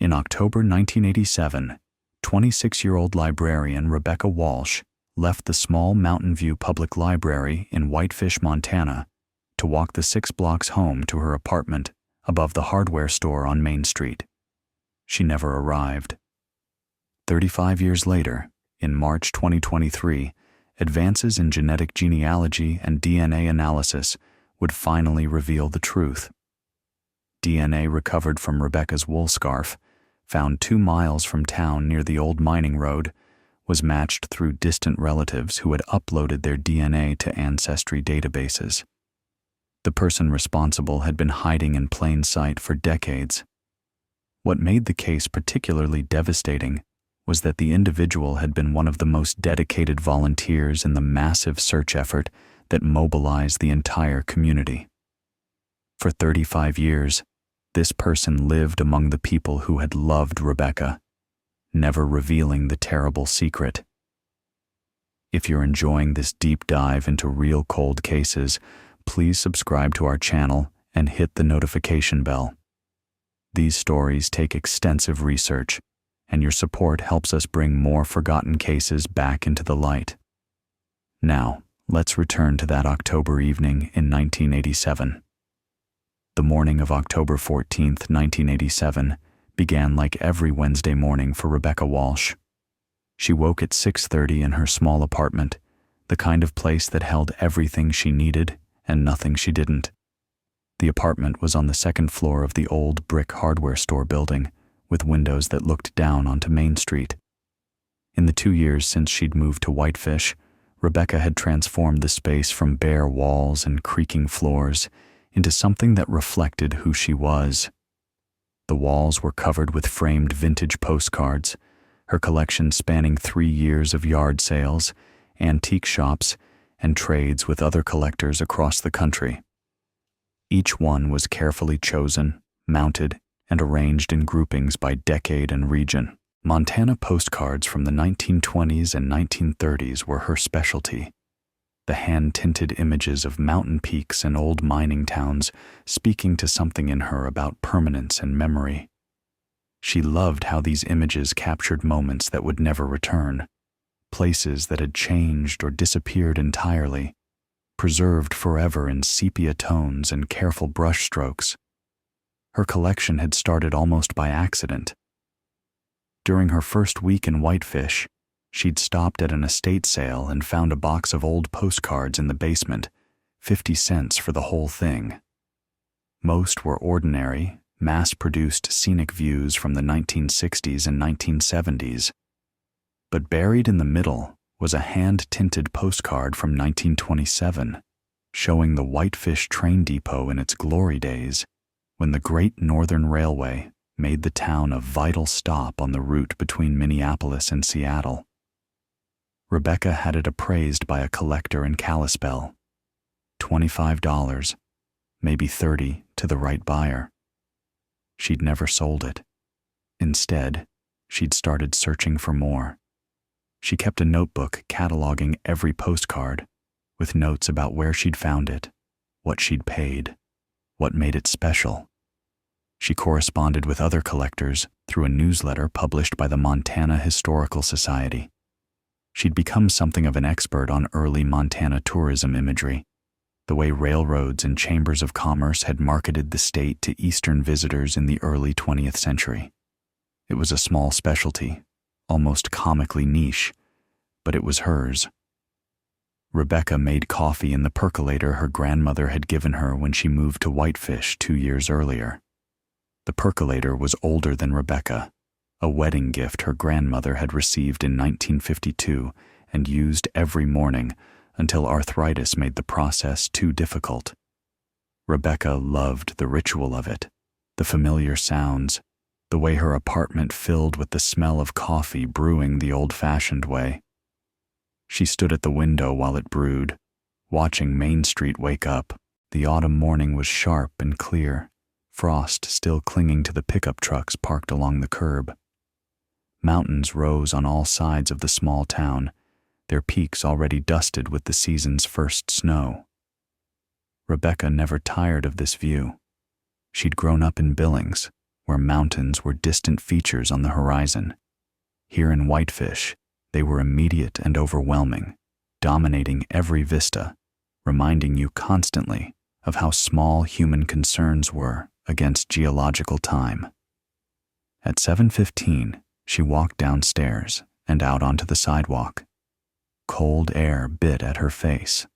In October 1987, 26-year-old librarian Rebecca Walsh left the small Mountain View Public Library in Whitefish, Montana, to walk the 6 blocks home to her apartment above the hardware store on Main Street. She never arrived. 35 years later, in March 2023, advances in genetic genealogy and DNA analysis would finally reveal the truth. DNA recovered from Rebecca's wool scarf, found 2 miles from town near the old mining road, was matched through distant relatives who had uploaded their DNA to ancestry databases. The person responsible had been hiding in plain sight for decades. What made the case particularly devastating was that the individual had been one of the most dedicated volunteers in the massive search effort that mobilized the entire community. For 35 years, this person lived among the people who had loved Rebecca, never revealing the terrible secret. If you're enjoying this deep dive into real cold cases, please subscribe to our channel and hit the notification bell. These stories take extensive research, and your support helps us bring more forgotten cases back into the light. Now, let's return to that October evening in 1987. The morning of October 14, 1987, began like every Wednesday morning for Rebecca Walsh. She woke at 6:30 in her small apartment, the kind of place that held everything she needed and nothing she didn't. The apartment was on the 2nd floor of the old brick hardware store building, with windows that looked down onto Main Street. In the 2 years since she'd moved to Whitefish, Rebecca had transformed the space from bare walls and creaking floors into something that reflected who she was. The walls were covered with framed vintage postcards, her collection spanning 3 years of yard sales, antique shops, and trades with other collectors across the country. Each one was carefully chosen, mounted, and arranged in groupings by decade and region. Montana postcards from the 1920s and 1930s were her specialty. The hand-tinted images of mountain peaks and old mining towns speaking to something in her about permanence and memory. She loved how these images captured moments that would never return, places that had changed or disappeared entirely, preserved forever in sepia tones and careful brushstrokes. Her collection had started almost by accident. During her first week in Whitefish, she'd stopped at an estate sale and found a box of old postcards in the basement, 50 cents for the whole thing. Most were ordinary, mass-produced scenic views from the 1960s and 1970s. But buried in the middle was a hand-tinted postcard from 1927, showing the Whitefish train depot in its glory days, when the Great Northern Railway made the town a vital stop on the route between Minneapolis and Seattle. Rebecca had it appraised by a collector in Kalispell. $25, maybe $30 to the right buyer. She'd never sold it. Instead, she'd started searching for more. She kept a notebook cataloging every postcard, with notes about where she'd found it, what she'd paid, what made it special. She corresponded with other collectors through a newsletter published by the Montana Historical Society. She'd become something of an expert on early Montana tourism imagery, the way railroads and chambers of commerce had marketed the state to Eastern visitors in the early 20th century. It was a small specialty, almost comically niche, but it was hers. Rebecca made coffee in the percolator her grandmother had given her when she moved to Whitefish 2 years earlier. The percolator was older than Rebecca, a wedding gift her grandmother had received in 1952 and used every morning until arthritis made the process too difficult. Rebecca loved the ritual of it, the familiar sounds, the way her apartment filled with the smell of coffee brewing the old-fashioned way. She stood at the window while it brewed, watching Main Street wake up. The autumn morning was sharp and clear, frost still clinging to the pickup trucks parked along the curb. Mountains rose on all sides of the small town, their peaks already dusted with the season's first snow. Rebecca never tired of this view. She'd grown up in Billings, where mountains were distant features on the horizon. Here in Whitefish, they were immediate and overwhelming, dominating every vista, reminding you constantly of how small human concerns were against geological time. At 7:15, she walked downstairs and out onto the sidewalk. Cold air bit at her face.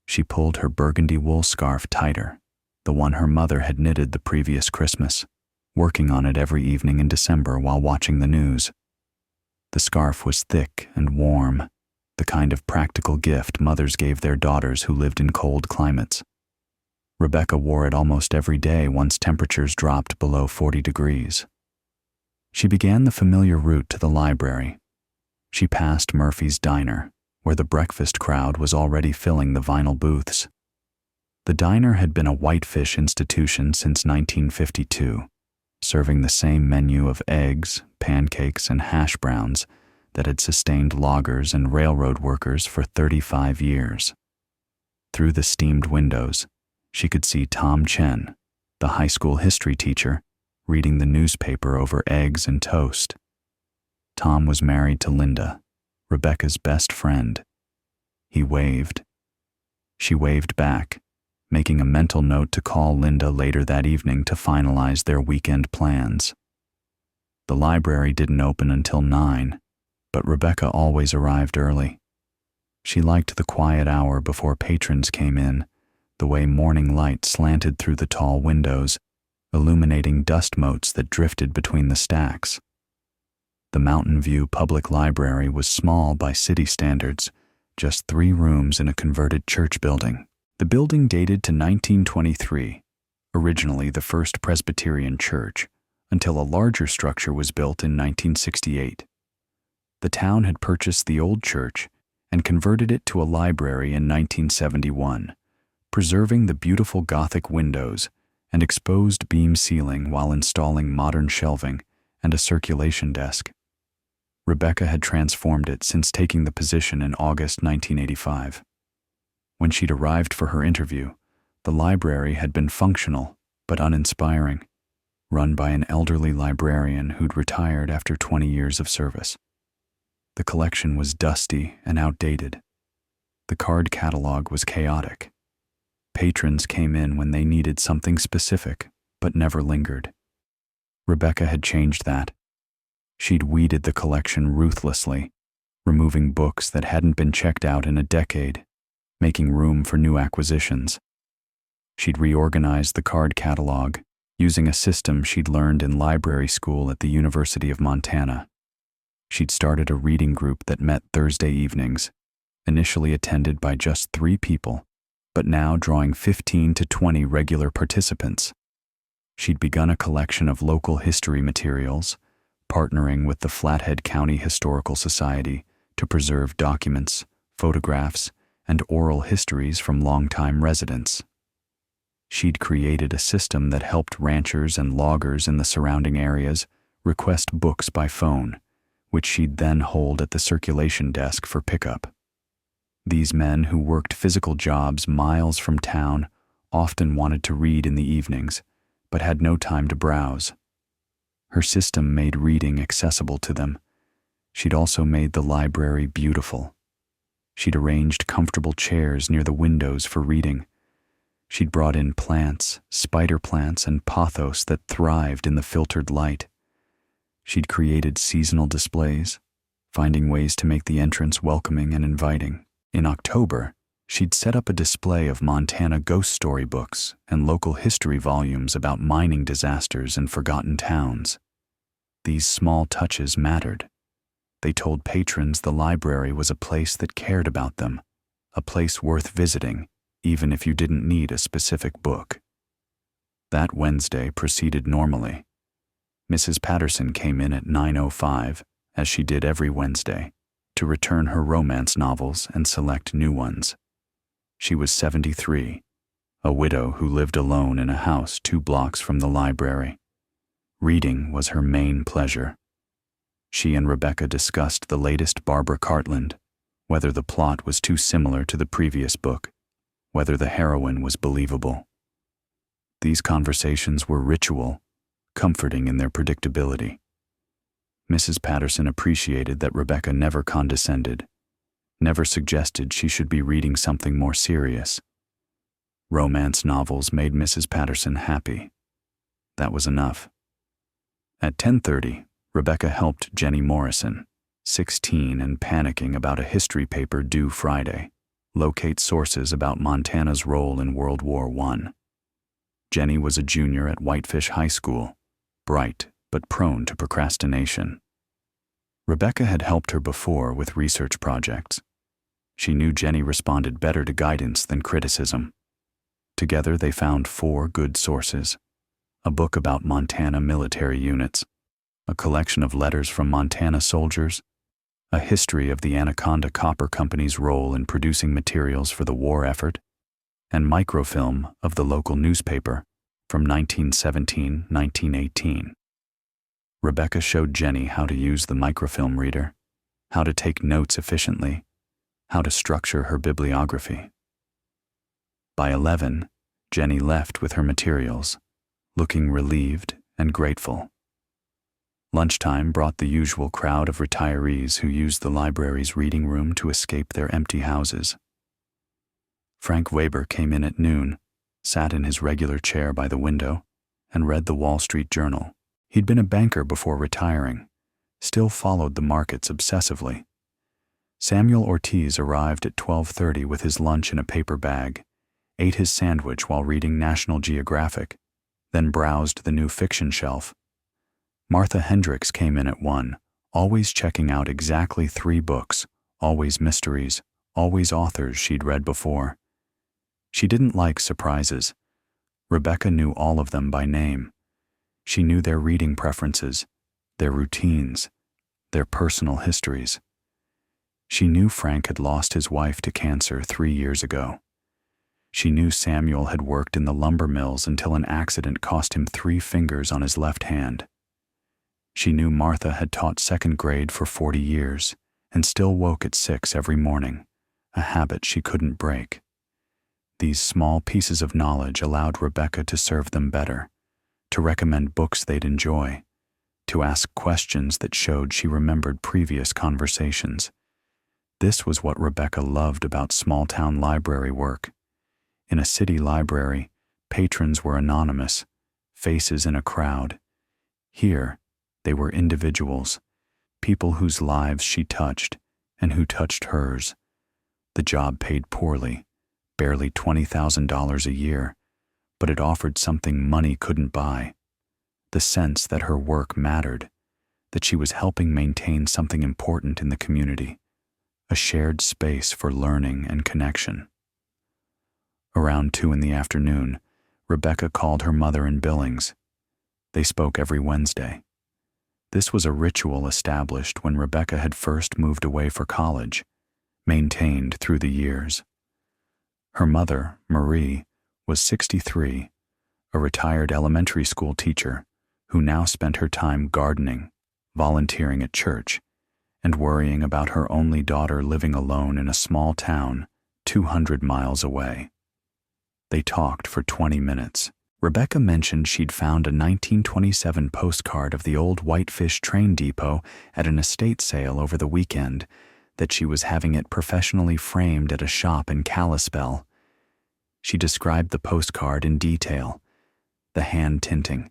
She pulled her burgundy wool scarf tighter, the one her mother had knitted the previous Christmas, working on it every evening in December while watching the news. The scarf was thick and warm, the kind of practical gift mothers gave their daughters who lived in cold climates. Rebecca wore it almost every day once temperatures dropped below 40 degrees. She began the familiar route to the library. She passed Murphy's Diner, where the breakfast crowd was already filling the vinyl booths. The diner had been a Whitefish institution since 1952, serving the same menu of eggs, pancakes, and hash browns that had sustained loggers and railroad workers for 35 years. Through the steamed windows, she could see Tom Chen, the high school history teacher, reading the newspaper over eggs and toast. Tom was married to Linda, Rebecca's best friend. He waved. She waved back, making a mental note to call Linda later that evening to finalize their weekend plans. The library didn't open until 9, but Rebecca always arrived early. She liked the quiet hour before patrons came in, the way morning light slanted through the tall windows, illuminating dust motes that drifted between the stacks. The Mountain View Public Library was small by city standards, just 3 rooms in a converted church building. The building dated to 1923, originally the First Presbyterian Church, until a larger structure was built in 1968. The town had purchased the old church and converted it to a library in 1971, preserving the beautiful Gothic windows and exposed beam ceiling while installing modern shelving and a circulation desk. Rebecca had transformed it since taking the position in August 1985. When she'd arrived for her interview, the library had been functional but uninspiring, run by an elderly librarian who'd retired after 20 years of service. The collection was dusty and outdated. The card catalog was chaotic. Patrons came in when they needed something specific, but never lingered. Rebecca had changed that. She'd weeded the collection ruthlessly, removing books that hadn't been checked out in a decade, making room for new acquisitions. She'd reorganized the card catalog, using a system she'd learned in library school at the University of Montana. She'd started a reading group that met Thursday evenings, initially attended by just 3 people, but now drawing 15 to 20 regular participants. She'd begun a collection of local history materials, partnering with the Flathead County Historical Society to preserve documents, photographs, and oral histories from longtime residents. She'd created a system that helped ranchers and loggers in the surrounding areas request books by phone, which she'd then hold at the circulation desk for pickup. These men who worked physical jobs miles from town often wanted to read in the evenings, but had no time to browse. Her system made reading accessible to them. She'd also made the library beautiful. She'd arranged comfortable chairs near the windows for reading. She'd brought in plants, spider plants, and pothos that thrived in the filtered light. She'd created seasonal displays, finding ways to make the entrance welcoming and inviting. In October, she'd set up a display of Montana ghost story books and local history volumes about mining disasters and forgotten towns. These small touches mattered. They told patrons the library was a place that cared about them, a place worth visiting, even if you didn't need a specific book. That Wednesday proceeded normally. Mrs. Patterson came in at 9:05, as she did every Wednesday, to return her romance novels and select new ones. She was 73, a widow who lived alone in a house 2 blocks from the library. Reading was her main pleasure. She and Rebecca discussed the latest Barbara Cartland, whether the plot was too similar to the previous book, whether the heroine was believable. These conversations were ritual, comforting in their predictability. Mrs. Patterson appreciated that Rebecca never condescended, never suggested she should be reading something more serious. Romance novels made Mrs. Patterson happy. That was enough. At 10:30, Rebecca helped Jenny Morrison, 16 and panicking about a history paper due Friday, locate sources about Montana's role in World War I. Jenny was a junior at Whitefish High School, bright but prone to procrastination. Rebecca had helped her before with research projects. She knew Jenny responded better to guidance than criticism. Together they found 4 good sources: a book about Montana military units, a collection of letters from Montana soldiers, a history of the Anaconda Copper Company's role in producing materials for the war effort, and microfilm of the local newspaper from 1917-1918. Rebecca showed Jenny how to use the microfilm reader, how to take notes efficiently, how to structure her bibliography. By 11, Jenny left with her materials, looking relieved and grateful. Lunchtime brought the usual crowd of retirees who used the library's reading room to escape their empty houses. Frank Weber came in at noon, sat in his regular chair by the window, and read the Wall Street Journal. He'd been a banker before retiring, still followed the markets obsessively. Samuel Ortiz arrived at 12:30 with his lunch in a paper bag, ate his sandwich while reading National Geographic, then browsed the new fiction shelf. Martha Hendricks came in at 1, always checking out exactly 3 books, always mysteries, always authors she'd read before. She didn't like surprises. Rebecca knew all of them by name. She knew their reading preferences, their routines, their personal histories. She knew Frank had lost his wife to cancer 3 years ago. She knew Samuel had worked in the lumber mills until an accident cost him 3 fingers on his left hand. She knew Martha had taught 2nd grade for 40 years and still woke at 6 every morning, a habit she couldn't break. These small pieces of knowledge allowed Rebecca to serve them better, to recommend books they'd enjoy, to ask questions that showed she remembered previous conversations. This was what Rebecca loved about small-town library work. In a city library, patrons were anonymous, faces in a crowd. Here, they were individuals, people whose lives she touched and who touched hers. The job paid poorly, barely $20,000 a year, but it offered something money couldn't buy: the sense that her work mattered, that she was helping maintain something important in the community, a shared space for learning and connection. Around 2 in the afternoon, Rebecca called her mother in Billings. They spoke every Wednesday. This was a ritual established when Rebecca had first moved away for college, maintained through the years. Her mother, Marie, was 63, a retired elementary school teacher who now spent her time gardening, volunteering at church, and worrying about her only daughter living alone in a small town 200 miles away. They talked for 20 minutes. Rebecca mentioned she'd found a 1927 postcard of the old Whitefish train depot at an estate sale over the weekend, that she was having it professionally framed at a shop in Kalispell. She described the postcard in detail: the hand tinting,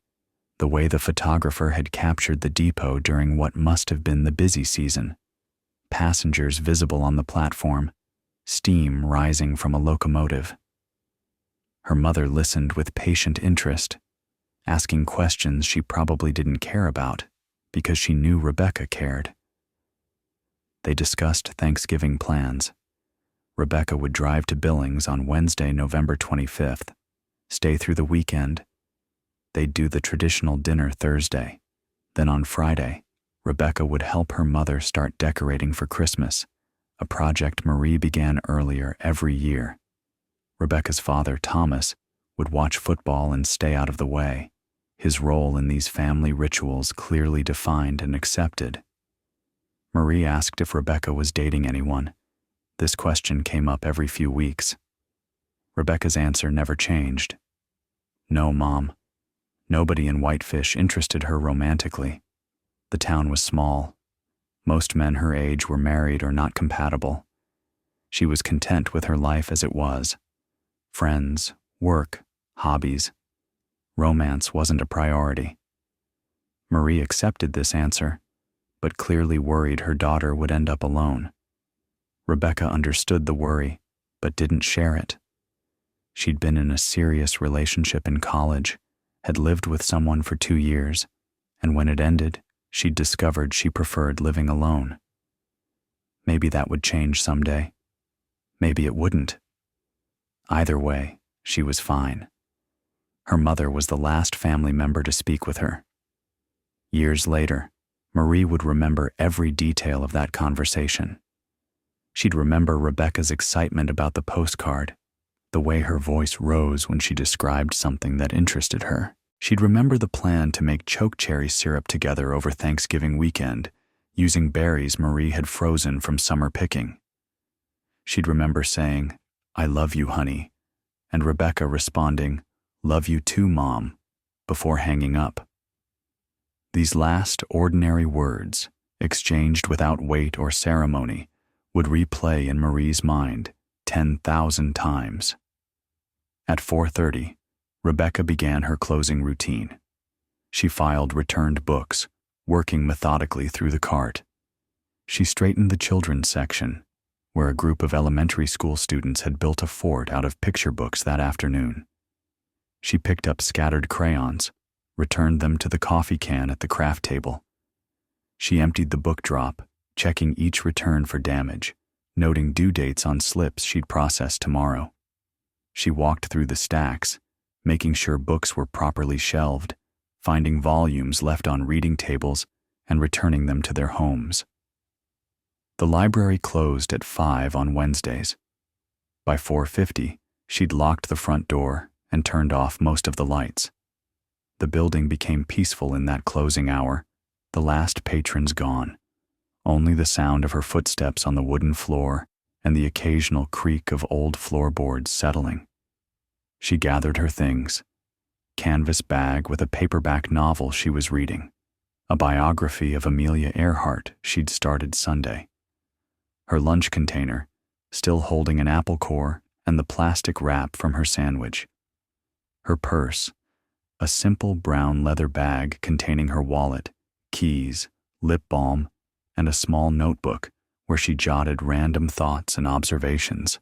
the way the photographer had captured the depot during what must have been the busy season, passengers visible on the platform, steam rising from a locomotive. Her mother listened with patient interest, asking questions she probably didn't care about because she knew Rebecca cared. They discussed Thanksgiving plans. Rebecca would drive to Billings on Wednesday, November 25th, stay through the weekend. They'd do the traditional dinner Thursday. Then on Friday, Rebecca would help her mother start decorating for Christmas, a project Marie began earlier every year. Rebecca's father, Thomas, would watch football and stay out of the way, his role in these family rituals clearly defined and accepted. Marie asked if Rebecca was dating anyone. This question came up every few weeks. Rebecca's answer never changed. No, Mom. Nobody in Whitefish interested her romantically. The town was small. Most men her age were married or not compatible. She was content with her life as it was. Friends, work, hobbies. Romance wasn't a priority. Marie accepted this answer, but clearly worried her daughter would end up alone. Rebecca understood the worry, but didn't share it. She'd been in a serious relationship in college, had lived with someone for 2 years, and when it ended, she'd discovered she preferred living alone. Maybe that would change someday. Maybe it wouldn't. Either way, she was fine. Her mother was the last family member to speak with her. Years later, Marie would remember every detail of that conversation. She'd remember Rebecca's excitement about the postcard, the way her voice rose when she described something that interested her. She'd remember the plan to make chokecherry syrup together over Thanksgiving weekend, using berries Marie had frozen from summer picking. She'd remember saying, "I love you, honey," and Rebecca responding, "Love you too, Mom," before hanging up. These last ordinary words, exchanged without weight or ceremony, would replay in Marie's mind 10,000 times. At 4:30, Rebecca began her closing routine. She filed returned books, working methodically through the cart. She straightened the children's section, where a group of elementary school students had built a fort out of picture books that afternoon. She picked up scattered crayons, returned them to the coffee can at the craft table. She emptied the book drop, checking each return for damage, noting due dates on slips she'd process tomorrow. She walked through the stacks, making sure books were properly shelved, finding volumes left on reading tables, and returning them to their homes. The library closed at 5 on Wednesdays. By 4:50, she'd locked the front door and turned off most of the lights. The building became peaceful in that closing hour, the last patrons gone. Only the sound of her footsteps on the wooden floor and the occasional creak of old floorboards settling. She gathered her things: canvas bag with a paperback novel she was reading, a biography of Amelia Earhart she'd started Sunday, her lunch container, still holding an apple core and the plastic wrap from her sandwich, her purse, a simple brown leather bag containing her wallet, keys, lip balm, and a small notebook where she jotted random thoughts and observations,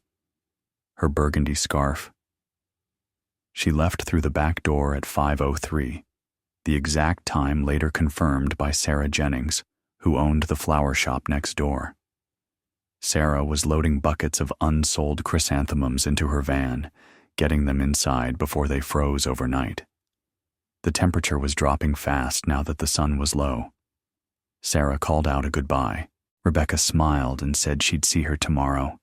her burgundy scarf. She left through the back door at 5:03, the exact time later confirmed by Sarah Jennings, who owned the flower shop next door. Sarah was loading buckets of unsold chrysanthemums into her van, getting them inside before they froze overnight. The temperature was dropping fast now that the sun was low. Sarah called out a goodbye. Rebecca smiled and said she'd see her tomorrow.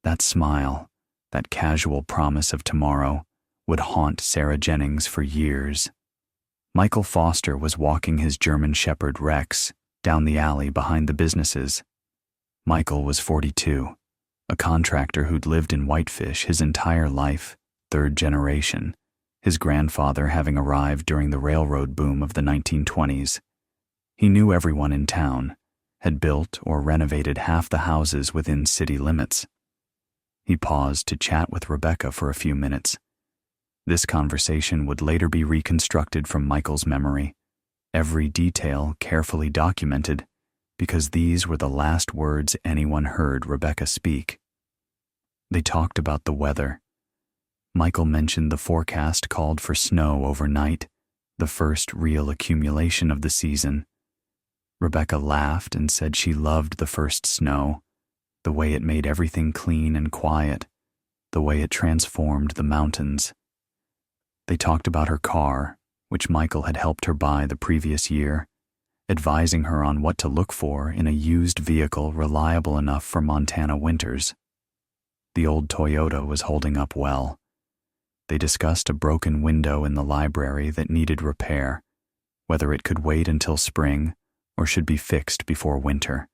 That smile, that casual promise of tomorrow, would haunt Sarah Jennings for years. Michael Foster was walking his German Shepherd Rex down the alley behind the businesses. Michael was 42, a contractor who'd lived in Whitefish his entire life, third generation, his grandfather having arrived during the railroad boom of the 1920s. He knew everyone in town, had built or renovated half the houses within city limits. He paused to chat with Rebecca for a few minutes. This conversation would later be reconstructed from Michael's memory, every detail carefully documented, because these were the last words anyone heard Rebecca speak. They talked about the weather. Michael mentioned the forecast called for snow overnight, the first real accumulation of the season. Rebecca laughed and said she loved the first snow, the way it made everything clean and quiet, the way it transformed the mountains. They talked about her car, which Michael had helped her buy the previous year, advising her on what to look for in a used vehicle reliable enough for Montana winters. The old Toyota was holding up well. They discussed a broken window in the library that needed repair, whether it could wait until spring or should be fixed before winter.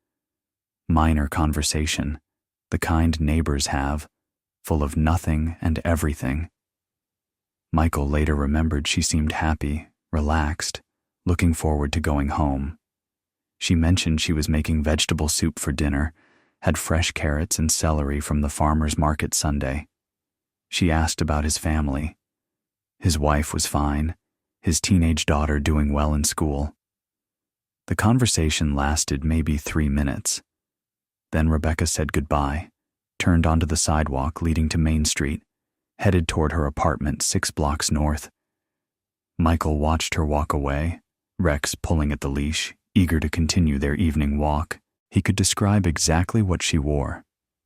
Minor conversation, the kind neighbors have, full of nothing and everything. Michael later remembered she seemed happy relaxed, looking forward to going home. She mentioned she was making vegetable soup for dinner, had fresh carrots and celery from the farmer's market Sunday. She asked about his family. His wife was fine, his teenage daughter doing well in school. The conversation lasted maybe 3 minutes. Then Rebecca said goodbye, turned onto the sidewalk leading to Main Street, headed toward her apartment 6 blocks north. Michael watched her walk away, Rex pulling at the leash, eager to continue their evening walk. He could describe exactly what she wore: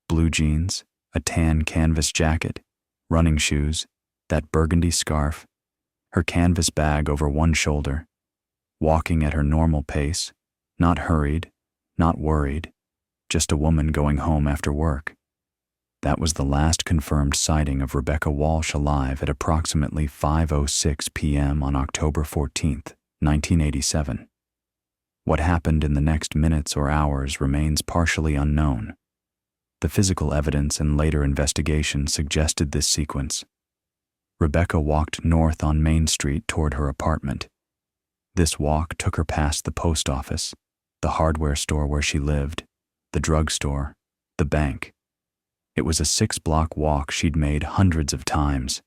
blue jeans, a tan canvas jacket, running shoes, that burgundy scarf, her canvas bag over one shoulder, walking at her normal pace, not hurried, not worried, just a woman going home after work. That was the last confirmed sighting of Rebecca Walsh alive at approximately 5:06 p.m. on October 14, 1987. What happened in the next minutes or hours remains partially unknown. The physical evidence and later investigation suggested this sequence. Rebecca walked north on Main Street toward her apartment. This walk took her past the post office, the hardware store where she lived, the drugstore, the bank. It was a 6-block walk she'd made hundreds of times.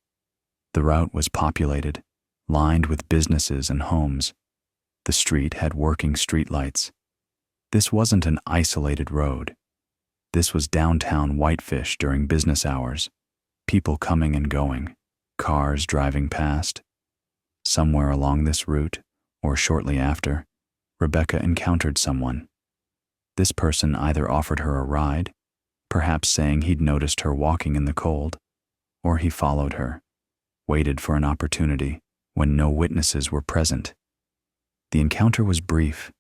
The route was populated, lined with businesses and homes. The street had working streetlights. This wasn't an isolated road. This was downtown Whitefish during business hours, people coming and going, cars driving past. Somewhere along this route, or shortly after, Rebecca encountered someone. This person either offered her a ride, perhaps saying he'd noticed her walking in the cold, or he followed her, waited for an opportunity when no witnesses were present. The encounter was brief.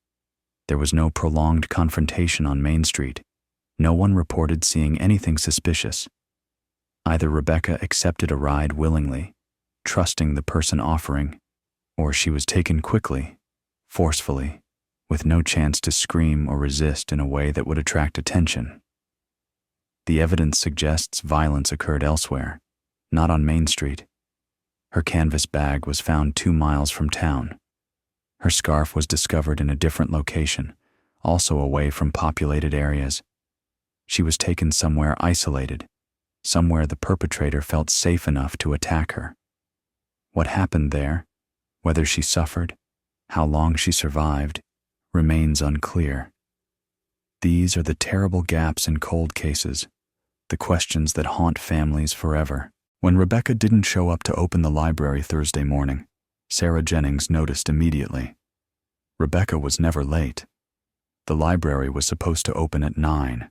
There was no prolonged confrontation on Main Street. No one reported seeing anything suspicious. Either Rebecca accepted a ride willingly, trusting the person offering, or she was taken quickly, forcefully, with no chance to scream or resist in a way that would attract attention. The evidence suggests violence occurred elsewhere, not on Main Street. Her canvas bag was found 2 miles from town. Her scarf was discovered in a different location, also away from populated areas. She was taken somewhere isolated, somewhere the perpetrator felt safe enough to attack her. What happened there, whether she suffered, how long she survived, remains unclear. These are the terrible gaps in cold cases, the questions that haunt families forever. When Rebecca didn't show up to open the library Thursday morning, Sarah Jennings noticed immediately. Rebecca was never late. The library was supposed to open at 9.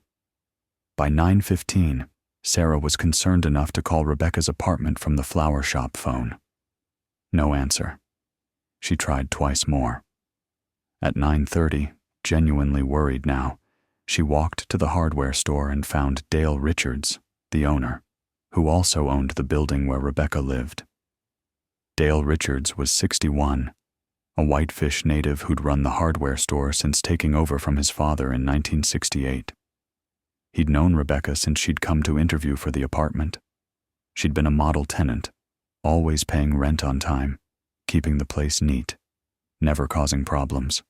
By 9:15, Sarah was concerned enough to call Rebecca's apartment from the flower shop phone. No answer. She tried twice more. At 9:30, genuinely worried now, she walked to the hardware store and found Dale Richards, the owner, who also owned the building where Rebecca lived. Dale Richards was 61, a Whitefish native who'd run the hardware store since taking over from his father in 1968. He'd known Rebecca since she'd come to interview for the apartment. She'd been a model tenant, always paying rent on time, keeping the place neat, never causing problems.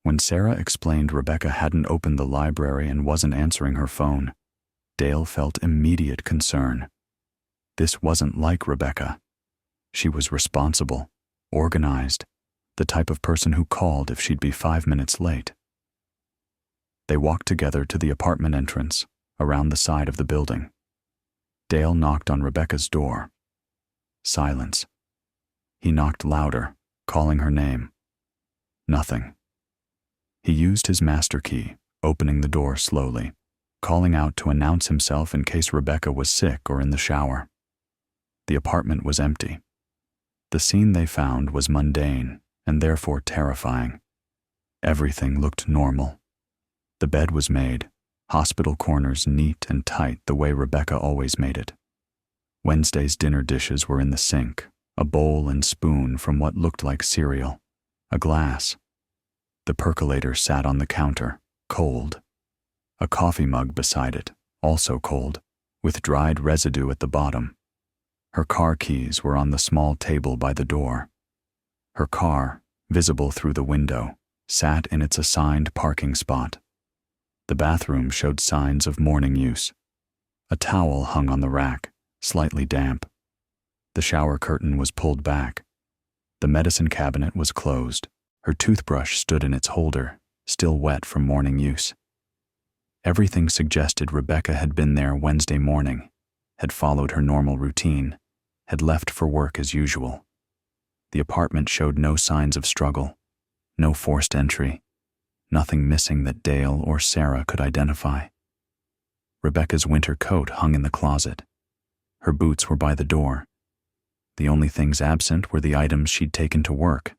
When Sarah explained Rebecca hadn't opened the library and wasn't answering her phone, Dale felt immediate concern. This wasn't like Rebecca. She was responsible, organized, the type of person who called if she'd be 5 minutes late. They walked together to the apartment entrance, around the side of the building. Dale knocked on Rebecca's door. Silence. He knocked louder, calling her name. Nothing. He used his master key, opening the door slowly, calling out to announce himself in case Rebecca was sick or in the shower. The apartment was empty. The scene they found was mundane and therefore terrifying. Everything looked normal. The bed was made, hospital corners neat and tight the way Rebecca always made it. Wednesday's dinner dishes were in the sink, a bowl and spoon from what looked like cereal, a glass. The percolator sat on the counter, cold. A coffee mug beside it, also cold, with dried residue at the bottom. Her car keys were on the small table by the door. Her car, visible through the window, sat in its assigned parking spot. The bathroom showed signs of morning use. A towel hung on the rack, slightly damp. The shower curtain was pulled back. The medicine cabinet was closed. Her toothbrush stood in its holder, still wet from morning use. Everything suggested Rebecca had been there Wednesday morning, had followed her normal routine, had left for work as usual. The apartment showed no signs of struggle, no forced entry, nothing missing that Dale or Sarah could identify. Rebecca's winter coat hung in the closet. Her boots were by the door. The only things absent were the items she'd taken to work: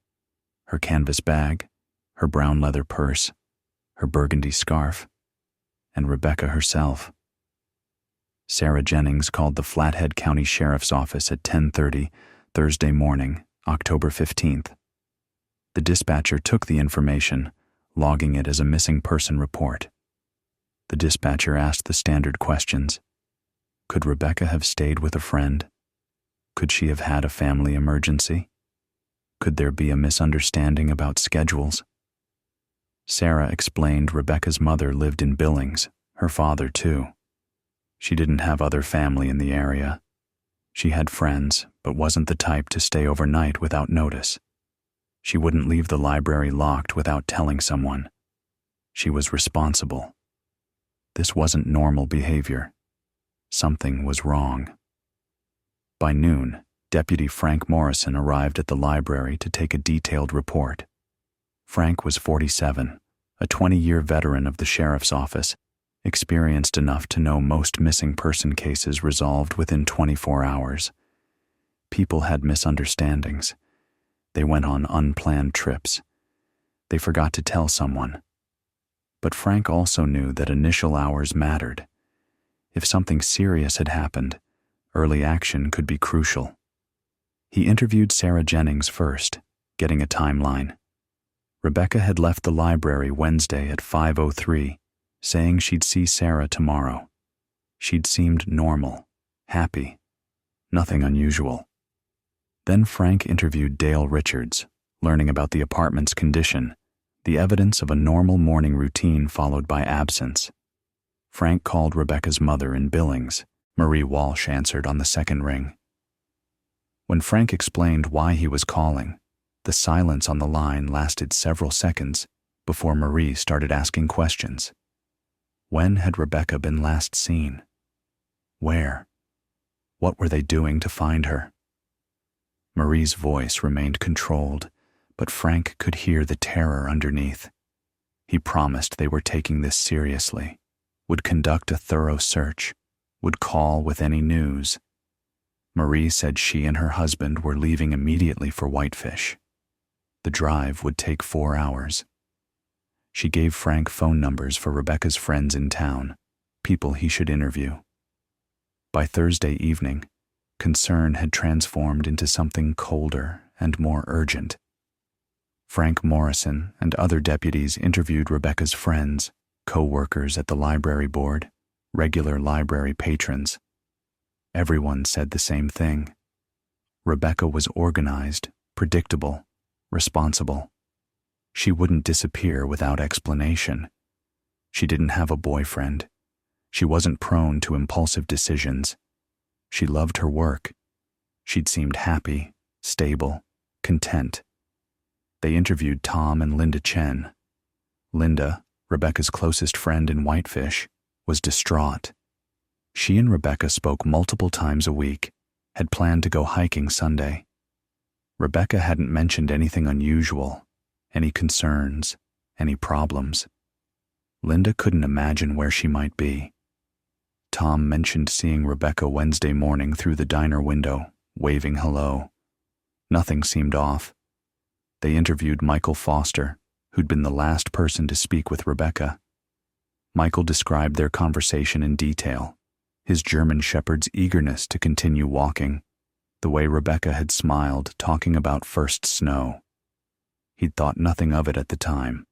her canvas bag, her brown leather purse, her burgundy scarf, and Rebecca herself. Sarah Jennings called the Flathead County Sheriff's Office at 10:30 Thursday morning, October 15th. The dispatcher took the information, logging it as a missing person report. The dispatcher asked the standard questions. Could Rebecca have stayed with a friend? Could she have had a family emergency? Could there be a misunderstanding about schedules? Sarah explained Rebecca's mother lived in Billings, her father too. She didn't have other family in the area. She had friends, but wasn't the type to stay overnight without notice. She wouldn't leave the library locked without telling someone. She was responsible. This wasn't normal behavior. Something was wrong. By noon, Deputy Frank Morrison arrived at the library to take a detailed report. Frank was 47, a 20-year veteran of the sheriff's office, experienced enough to know most missing person cases resolved within 24 hours. People had misunderstandings. They went on unplanned trips. They forgot to tell someone. But Frank also knew that initial hours mattered. If something serious had happened, early action could be crucial. He interviewed Sarah Jennings first, getting a timeline. Rebecca had left the library Wednesday at 5:03, saying she'd see Sarah tomorrow. She'd seemed normal, happy, nothing unusual. Then Frank interviewed Dale Richards, learning about the apartment's condition, the evidence of a normal morning routine followed by absence. Frank called Rebecca's mother in Billings. Marie Walsh answered on the second ring. When Frank explained why he was calling, the silence on the line lasted several seconds before Marie started asking questions. When had Rebecca been last seen? Where? What were they doing to find her? Marie's voice remained controlled, but Frank could hear the terror underneath. He promised they were taking this seriously, would conduct a thorough search, would call with any news. Marie said she and her husband were leaving immediately for Whitefish. The drive would take 4 hours. She gave Frank phone numbers for Rebecca's friends in town, people he should interview. By Thursday evening, concern had transformed into something colder and more urgent. Frank Morrison and other deputies interviewed Rebecca's friends, co-workers at the library board, regular library patrons. Everyone said the same thing. Rebecca was organized, predictable, responsible. She wouldn't disappear without explanation. She didn't have a boyfriend. She wasn't prone to impulsive decisions. She loved her work. She'd seemed happy, stable, content. They interviewed Tom and Linda Chen. Linda, Rebecca's closest friend in Whitefish, was distraught. She and Rebecca spoke multiple times a week, had planned to go hiking Sunday. Rebecca hadn't mentioned anything unusual, any concerns, any problems. Linda couldn't imagine where she might be. Tom mentioned seeing Rebecca Wednesday morning through the diner window, waving hello. Nothing seemed off. They interviewed Michael Foster, who'd been the last person to speak with Rebecca. Michael described their conversation in detail, his German shepherd's eagerness to continue walking, the way Rebecca had smiled talking about first snow. He'd thought nothing of it at the time.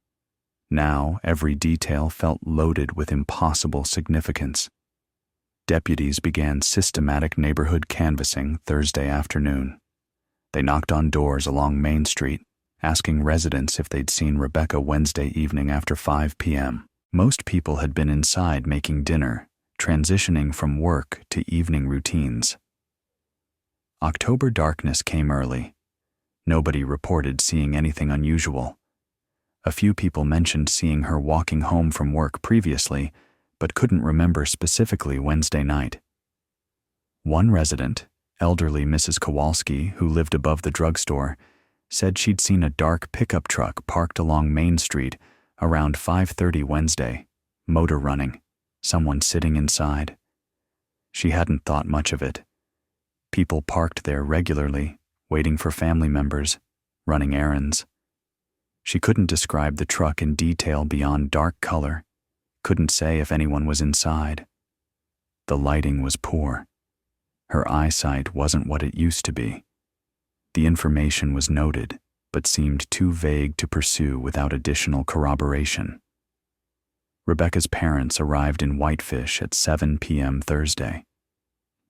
Now every detail felt loaded with impossible significance. Deputies began systematic neighborhood canvassing Thursday afternoon. They knocked on doors along Main Street, asking residents if they'd seen Rebecca Wednesday evening after 5 p.m. Most people had been inside making dinner, transitioning from work to evening routines. October darkness came early. Nobody reported seeing anything unusual. A few people mentioned seeing her walking home from work previously, but couldn't remember specifically Wednesday night. One resident, elderly Mrs. Kowalski, who lived above the drugstore, said she'd seen a dark pickup truck parked along Main Street around 5:30 Wednesday, motor running, someone sitting inside. She hadn't thought much of it. People parked there regularly, waiting for family members, running errands. She couldn't describe the truck in detail beyond dark color, couldn't say if anyone was inside. The lighting was poor. Her eyesight wasn't what it used to be. The information was noted, but seemed too vague to pursue without additional corroboration. Rebecca's parents arrived in Whitefish at 7 p.m. Thursday.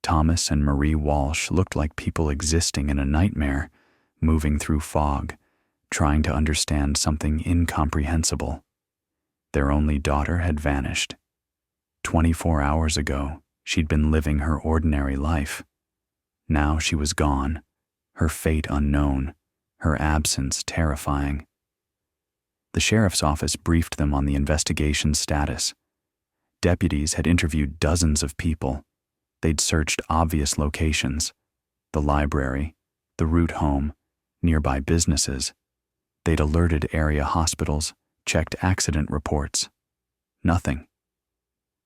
Thomas and Marie Walsh looked like people existing in a nightmare, moving through fog, trying to understand something incomprehensible. Their only daughter had vanished. 24 hours ago, she'd been living her ordinary life. Now she was gone, her fate unknown, her absence terrifying. The sheriff's office briefed them on the investigation's status. Deputies had interviewed dozens of people. They'd searched obvious locations: the library, the route home, nearby businesses. They'd alerted area hospitals, checked accident reports. Nothing.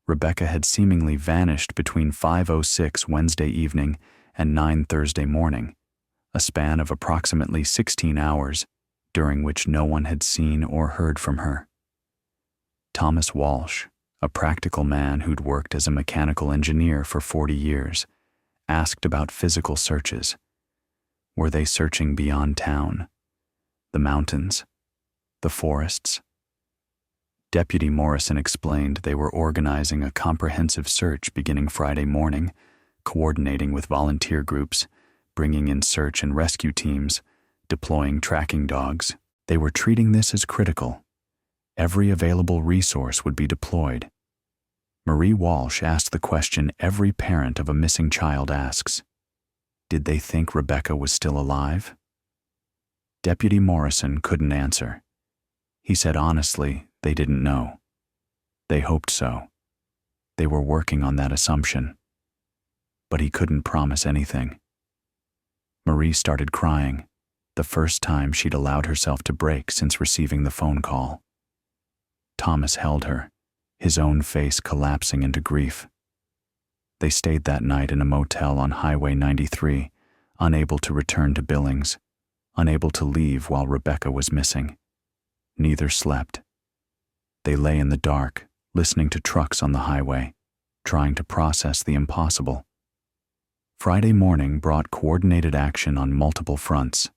Rebecca had seemingly vanished between 5:06 Wednesday evening and 9 Thursday morning, a span of approximately 16 hours, during which no one had seen or heard from her. Thomas Walsh, a practical man who'd worked as a mechanical engineer for 40 years, asked about physical searches. Were they searching beyond town? The mountains? The forests? Deputy Morrison explained they were organizing a comprehensive search beginning Friday morning, coordinating with volunteer groups, bringing in search and rescue teams, deploying tracking dogs. They were treating this as critical. Every available resource would be deployed. Marie Walsh asked the question every parent of a missing child asks: did they think Rebecca was still alive? Deputy Morrison couldn't answer. He said honestly, they didn't know. They hoped so. They were working on that assumption. But he couldn't promise anything. Marie started crying, the first time she'd allowed herself to break since receiving the phone call. Thomas held her, his own face collapsing into grief. They stayed that night in a motel on Highway 93, unable to return to Billings, unable to leave while Rebecca was missing. Neither slept. They lay in the dark, listening to trucks on the highway, trying to process the impossible. Friday morning brought coordinated action on multiple fronts.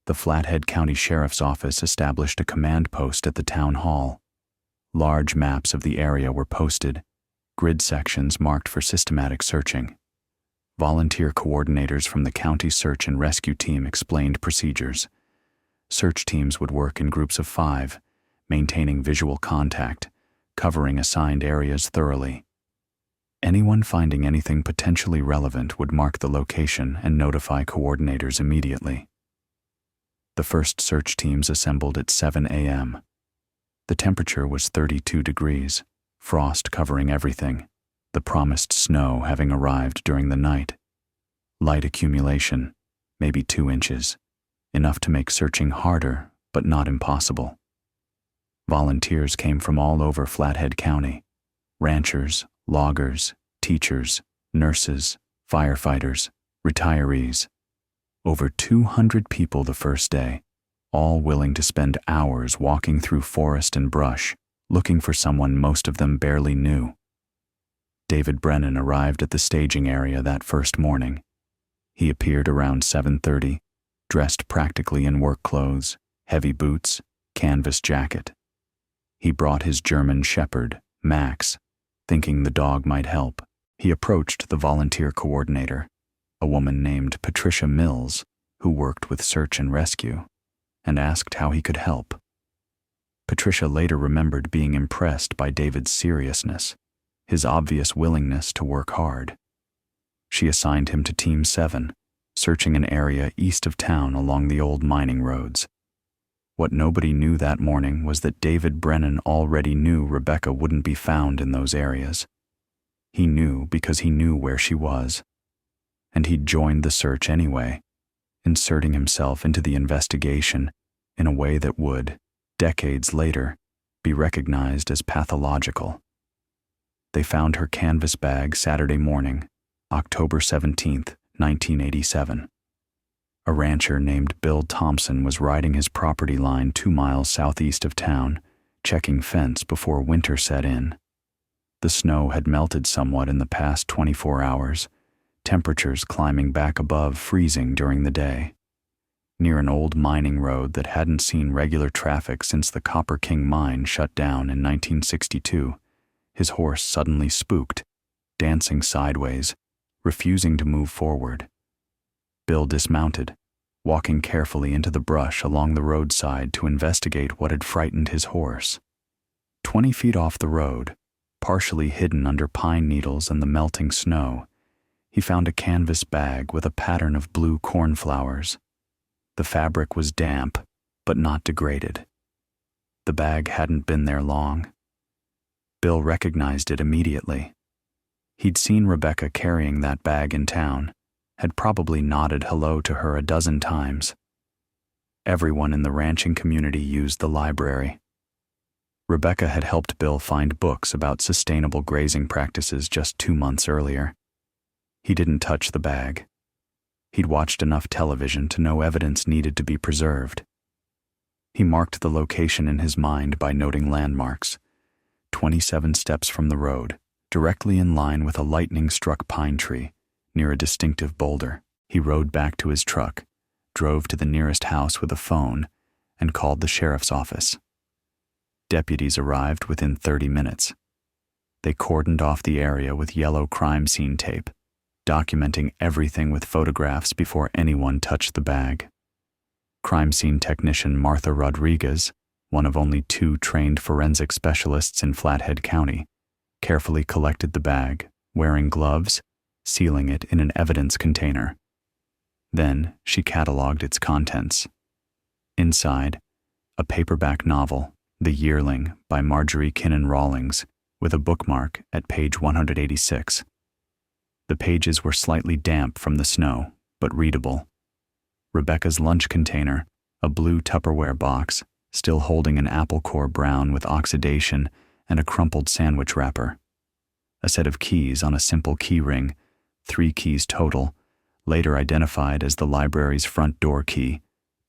The Flathead County Sheriff's Office established a command post at the town hall. Large maps of the area were posted, grid sections marked for systematic searching. Volunteer coordinators from the county search and rescue team explained procedures. Search teams would work in groups of 5, maintaining visual contact, covering assigned areas thoroughly. Anyone finding anything potentially relevant would mark the location and notify coordinators immediately. The first search teams assembled at 7 a.m. The temperature was 32 degrees, frost covering everything, the promised snow having arrived during the night. Light accumulation, maybe 2 inches, enough to make searching harder, but not impossible. Volunteers came from all over Flathead County: ranchers, loggers, teachers, nurses, firefighters, retirees. Over 200 people the first day, all willing to spend hours walking through forest and brush, looking for someone most of them barely knew. David Brennan arrived at the staging area that first morning. He appeared around 7:30, dressed practically in work clothes, heavy boots, canvas jacket. He brought his German shepherd, Max, thinking the dog might help. He approached the volunteer coordinator, a woman named Patricia Mills, who worked with search and rescue, and asked how he could help. Patricia later remembered being impressed by David's seriousness, his obvious willingness to work hard. She assigned him to Team 7, searching an area east of town along the old mining roads. What nobody knew that morning was that David Brennan already knew Rebecca wouldn't be found in those areas. He knew because he knew where she was. And he'd joined the search anyway, inserting himself into the investigation in a way that would, decades later, be recognized as pathological. They found her canvas bag Saturday morning, October 17, 1987. A rancher named Bill Thompson was riding his property line 2 miles southeast of town, checking fence before winter set in. The snow had melted somewhat in the past 24 hours, temperatures climbing back above freezing during the day. Near an old mining road that hadn't seen regular traffic since the Copper King mine shut down in 1962, his horse suddenly spooked, dancing sideways, refusing to move forward. Bill dismounted, walking carefully into the brush along the roadside to investigate what had frightened his horse. 20 feet off the road, partially hidden under pine needles and the melting snow, he found a canvas bag with a pattern of blue cornflowers. The fabric was damp, but not degraded. The bag hadn't been there long. Bill recognized it immediately. He'd seen Rebecca carrying that bag in town, had probably nodded hello to her a dozen times. Everyone in the ranching community used the library. Rebecca had helped Bill find books about sustainable grazing practices just 2 months earlier. He didn't touch the bag. He'd watched enough television to know evidence needed to be preserved. He marked the location in his mind by noting landmarks, 27 steps from the road, directly in line with a lightning-struck pine tree, near a distinctive boulder. He rode back to his truck, drove to the nearest house with a phone, and called the sheriff's office. Deputies arrived within 30 minutes. They cordoned off the area with yellow crime scene tape, documenting everything with photographs before anyone touched the bag. Crime scene technician Martha Rodriguez, one of only 2 trained forensic specialists in Flathead County, carefully collected the bag, wearing gloves, sealing it in an evidence container. Then she cataloged its contents. Inside, a paperback novel, The Yearling by Marjorie Kinnan Rawlings, with a bookmark at page 186. The pages were slightly damp from the snow, but readable. Rebecca's lunch container, a blue Tupperware box, still holding an apple core brown with oxidation and a crumpled sandwich wrapper. A set of keys on a simple key ring, 3 keys total, later identified as the library's front door key,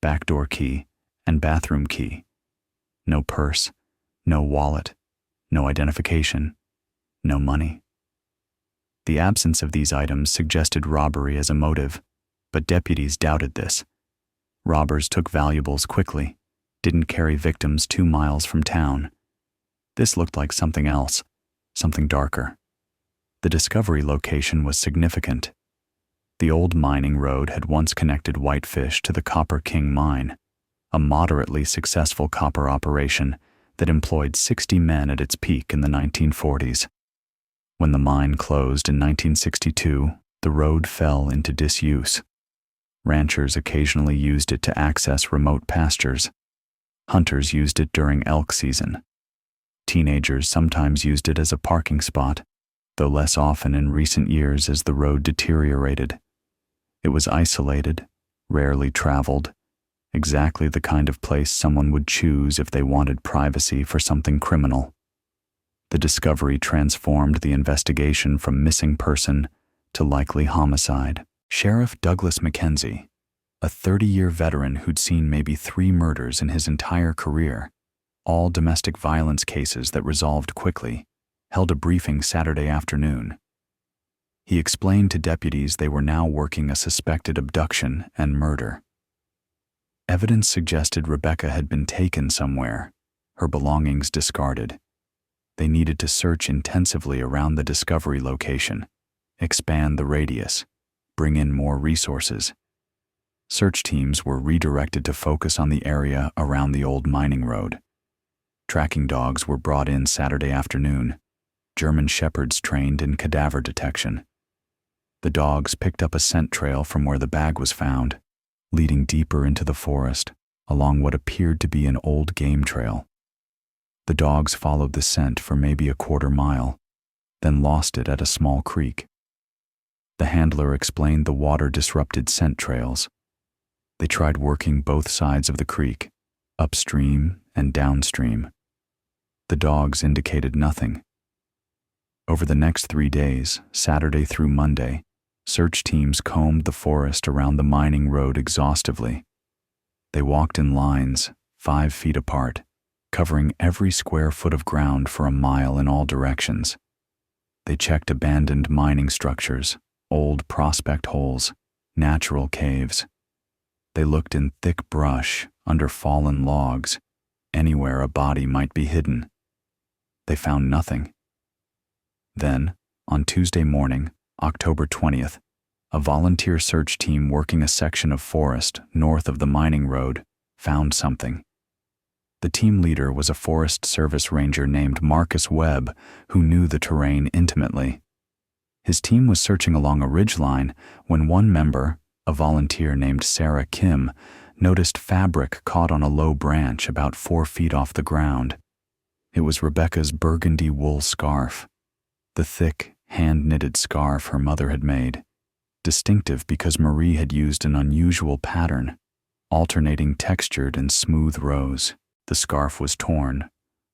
back door key, and bathroom key. No purse, no wallet, no identification, no money. The absence of these items suggested robbery as a motive, but deputies doubted this. Robbers took valuables quickly, didn't carry victims 2 miles from town. This looked like something else, something darker. The discovery location was significant. The old mining road had once connected Whitefish to the Copper King mine, a moderately successful copper operation that employed 60 men at its peak in the 1940s. When the mine closed in 1962, the road fell into disuse. Ranchers occasionally used it to access remote pastures. Hunters used it during elk season. Teenagers sometimes used it as a parking spot, though less often in recent years as the road deteriorated. It was isolated, rarely traveled, exactly the kind of place someone would choose if they wanted privacy for something criminal. The discovery transformed the investigation from missing person to likely homicide. Sheriff Douglas McKenzie, a 30-year veteran who'd seen maybe 3 murders in his entire career, all domestic violence cases that resolved quickly, held a briefing Saturday afternoon. He explained to deputies they were now working a suspected abduction and murder. Evidence suggested Rebecca had been taken somewhere, her belongings discarded. They needed to search intensively around the discovery location, expand the radius, bring in more resources. search teams were redirected to focus on the area around the old mining road. Tracking dogs were brought in Saturday afternoon, German shepherds trained in cadaver detection. The dogs picked up a scent trail from where the bag was found, leading deeper into the forest, along what appeared to be an old game trail. The dogs followed the scent for maybe a quarter mile, then lost it at a small creek. The handler explained the water-disrupted scent trails. They tried working both sides of the creek, upstream and downstream. The dogs indicated nothing. Over the next 3 days, Saturday through Monday, search teams combed the forest around the mining road exhaustively. They walked in lines, 5 feet apart, covering every square foot of ground for a mile in all directions. They checked abandoned mining structures, old prospect holes, natural caves. They looked in thick brush, under fallen logs, anywhere a body might be hidden. They found nothing. Then, on Tuesday morning, October 20th, a volunteer search team working a section of forest north of the mining road found something. The team leader was a Forest Service ranger named Marcus Webb, who knew the terrain intimately. His team was searching along a ridgeline when one member, a volunteer named Sarah Kim, noticed fabric caught on a low branch about 4 feet off the ground. It was Rebecca's burgundy wool scarf, the thick, hand-knitted scarf her mother had made, distinctive because Marie had used an unusual pattern, alternating textured and smooth rows. The scarf was torn,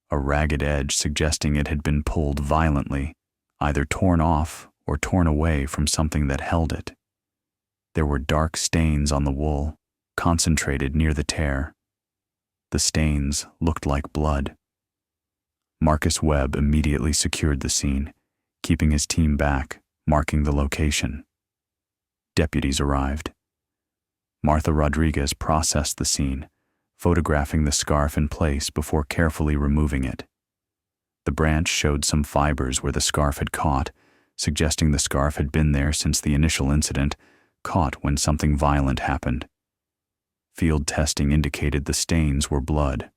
a ragged edge suggesting it had been pulled violently, either torn off or torn away from something that held it. There were dark stains on the wool, concentrated near the tear. The stains looked like blood. Marcus Webb immediately secured the scene, keeping his team back, marking the location. Deputies arrived. Martha Rodriguez processed the scene, photographing the scarf in place before carefully removing it. The branch showed some fibers where the scarf had caught, suggesting the scarf had been there since the initial incident, caught when something violent happened. Field testing indicated the stains were blood.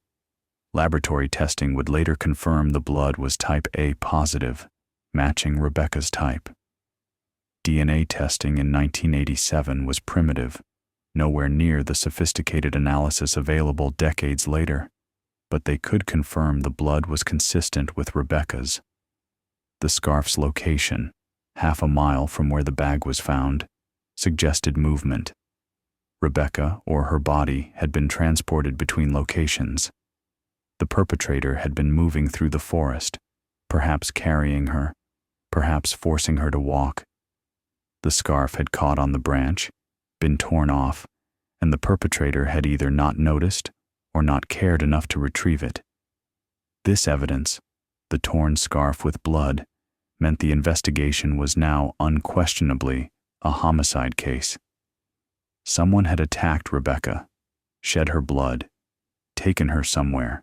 Laboratory testing would later confirm the blood was type A positive, matching Rebecca's type. DNA testing in 1987 was primitive, nowhere near the sophisticated analysis available decades later, but they could confirm the blood was consistent with Rebecca's. The scarf's location, half a mile from where the bag was found, suggested movement. Rebecca or her body had been transported between locations. The perpetrator had been moving through the forest, perhaps carrying her, perhaps forcing her to walk. The scarf had caught on the branch, been torn off, and the perpetrator had either not noticed or not cared enough to retrieve it. This evidence, the torn scarf with blood, meant the investigation was now unquestionably a homicide case. Someone had attacked Rebecca, shed her blood, taken her somewhere.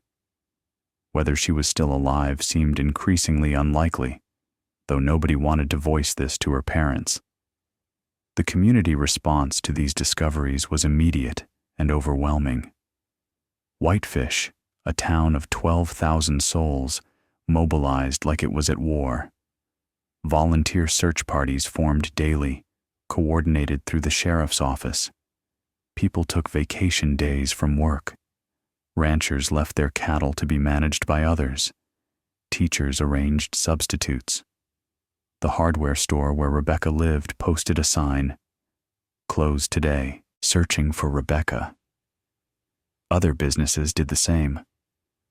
Whether she was still alive seemed increasingly unlikely, though nobody wanted to voice this to her parents. The community response to these discoveries was immediate and overwhelming. Whitefish, a town of 12,000 souls, mobilized like it was at war. Volunteer search parties formed daily, coordinated through the sheriff's office. People took vacation days from work. Ranchers left their cattle to be managed by others. Teachers arranged substitutes. The hardware store where Rebecca lived posted a sign, "Closed today, searching for Rebecca." Other businesses did the same.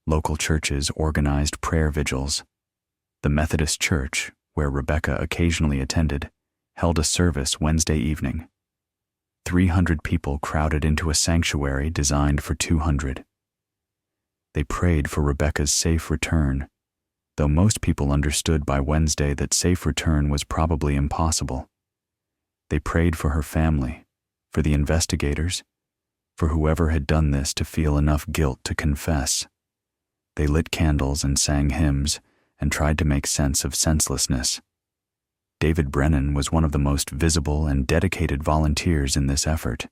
Local churches organized prayer vigils. The Methodist Church, where Rebecca occasionally attended, held a service Wednesday evening. 300 people crowded into a sanctuary designed for 200. They prayed for Rebecca's safe return, though most people understood by Wednesday that safe return was probably impossible. They prayed for her family, for the investigators, for whoever had done this to feel enough guilt to confess. They lit candles and sang hymns and tried to make sense of senselessness. David Brennan was one of the most visible and dedicated volunteers in this effort.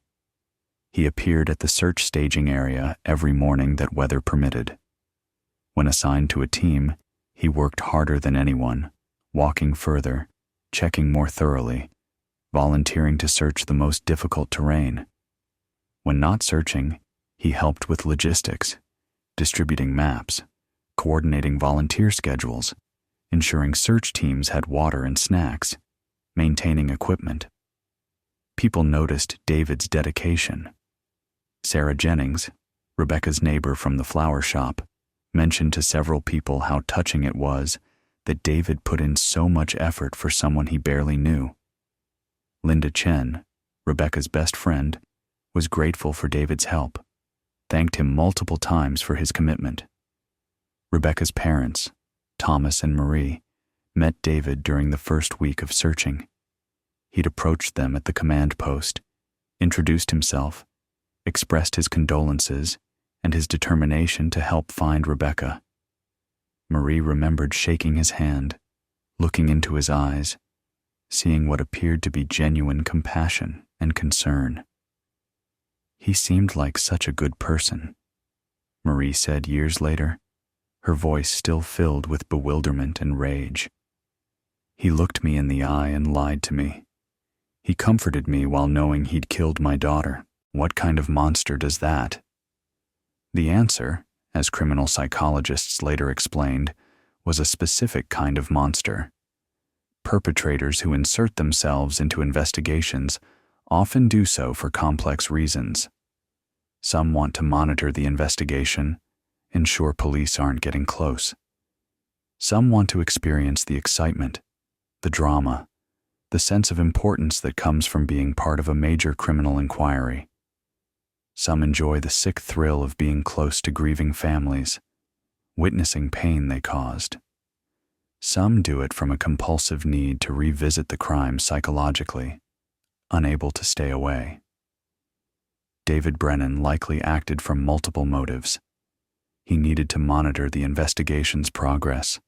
He appeared at the search staging area every morning that weather permitted. When assigned to a team, he worked harder than anyone, walking further, checking more thoroughly, volunteering to search the most difficult terrain. When not searching, he helped with logistics, distributing maps, coordinating volunteer schedules, ensuring search teams had water and snacks, maintaining equipment. People noticed David's dedication. Sarah Jennings, Rebecca's neighbor from the flower shop, mentioned to several people how touching it was that David put in so much effort for someone he barely knew. Linda Chen, Rebecca's best friend, was grateful for David's help, thanked him multiple times for his commitment. Rebecca's parents, Thomas and Marie, met David during the first week of searching. He'd approached them at the command post, introduced himself, expressed his condolences and his determination to help find Rebecca. Marie remembered shaking his hand, looking into his eyes, seeing what appeared to be genuine compassion and concern. "He seemed like such a good person," Marie said years later, her voice still filled with bewilderment and rage. "He looked me in the eye and lied to me. He comforted me while knowing he'd killed my daughter. What kind of monster does that?" The answer, as criminal psychologists later explained, was a specific kind of monster. Perpetrators who insert themselves into investigations often do so for complex reasons. Some want to monitor the investigation, ensure police aren't getting close. Some want to experience the excitement, the drama, the sense of importance that comes from being part of a major criminal inquiry. Some enjoy the sick thrill of being close to grieving families, witnessing pain they caused. Some do it from a compulsive need to revisit the crime psychologically, unable to stay away. David Brennan likely acted from multiple motives. He needed to monitor the investigation's progress.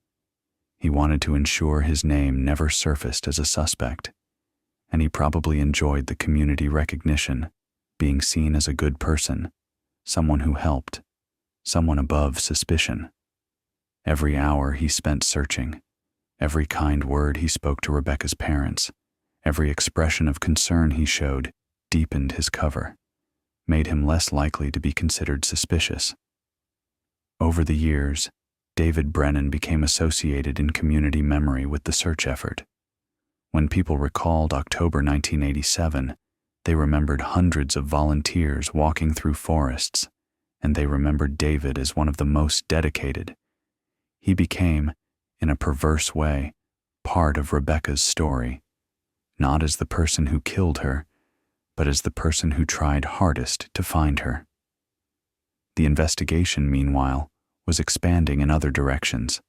He wanted to ensure his name never surfaced as a suspect, and he probably enjoyed the community recognition, being seen as a good person, someone who helped, someone above suspicion. Every hour he spent searching, every kind word he spoke to Rebecca's parents, every expression of concern he showed deepened his cover, made him less likely to be considered suspicious. Over the years, David Brennan became associated in community memory with the search effort. When people recalled October 1987, they remembered hundreds of volunteers walking through forests, and they remembered David as one of the most dedicated. He became, in a perverse way, part of Rebecca's story, not as the person who killed her, but as the person who tried hardest to find her. The investigation, meanwhile, was expanding in other directions.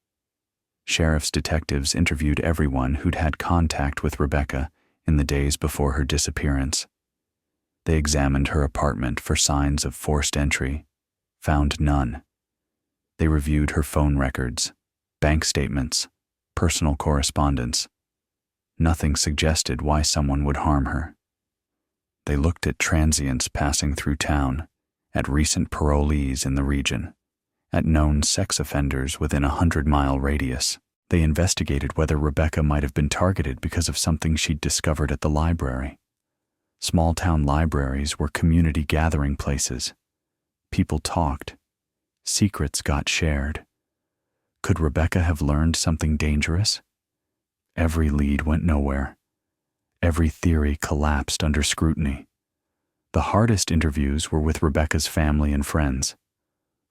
Sheriff's detectives interviewed everyone who'd had contact with Rebecca in the days before her disappearance. They examined her apartment for signs of forced entry, found none. They reviewed her phone records, bank statements, personal correspondence. Nothing suggested why someone would harm her. They looked at transients passing through town, at recent parolees in the region, at known sex offenders within a 100-mile radius. They investigated whether Rebecca might have been targeted because of something she'd discovered at the library. Small-town libraries were community gathering places. People talked. Secrets got shared. Could Rebecca have learned something dangerous? Every lead went nowhere. Every theory collapsed under scrutiny. The hardest interviews were with Rebecca's family and friends.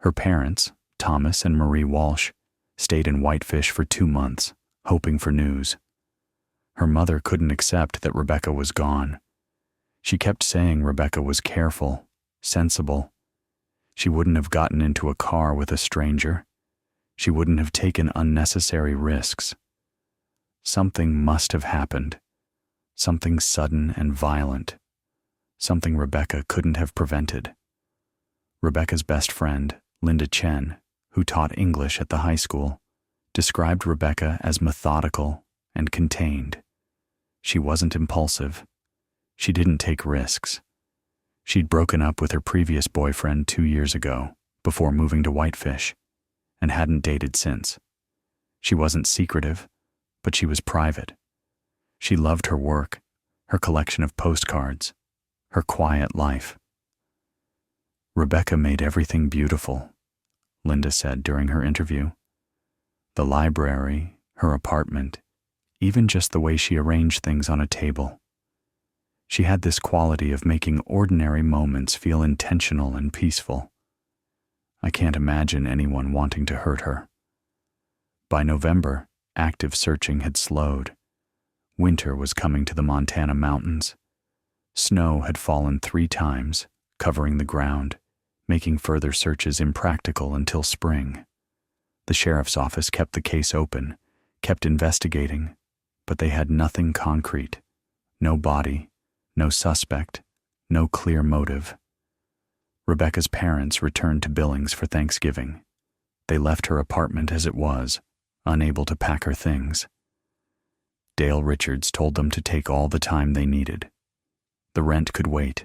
Her parents, Thomas and Marie Walsh, stayed in Whitefish for 2 months, hoping for news. Her mother couldn't accept that Rebecca was gone. She kept saying Rebecca was careful, sensible. She wouldn't have gotten into a car with a stranger. She wouldn't have taken unnecessary risks. Something must have happened. Something sudden and violent. Something Rebecca couldn't have prevented. Rebecca's best friend, Linda Chen, who taught English at the high school, described Rebecca as methodical and contained. She wasn't impulsive. She didn't take risks. She'd broken up with her previous boyfriend 2 years ago, before moving to Whitefish, and hadn't dated since. She wasn't secretive, but she was private. She loved her work, her collection of postcards, her quiet life. Rebecca made everything beautiful, Linda said during her interview. The library, her apartment, even just the way she arranged things on a table. She had this quality of making ordinary moments feel intentional and peaceful. I can't imagine anyone wanting to hurt her. By November, active searching had slowed. Winter was coming to the Montana mountains. Snow had fallen 3 times, covering the ground, making further searches impractical until spring. The sheriff's office kept the case open, kept investigating, but they had nothing concrete. No body, no suspect, no clear motive. Rebecca's parents returned to Billings for Thanksgiving. They left her apartment as it was, unable to pack her things. Dale Richards told them to take all the time they needed. The rent could wait.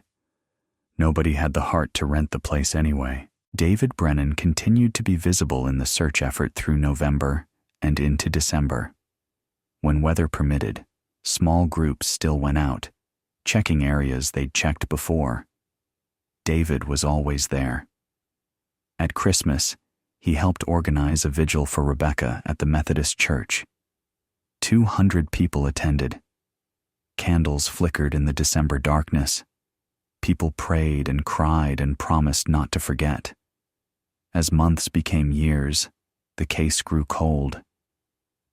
Nobody had the heart to rent the place anyway. David Brennan continued to be visible in the search effort through November and into December. When weather permitted, small groups still went out, checking areas they'd checked before. David was always there. At Christmas, he helped organize a vigil for Rebecca at the Methodist Church. 200 people attended. Candles flickered in the December darkness. People prayed and cried and promised not to forget. As months became years, the case grew cold.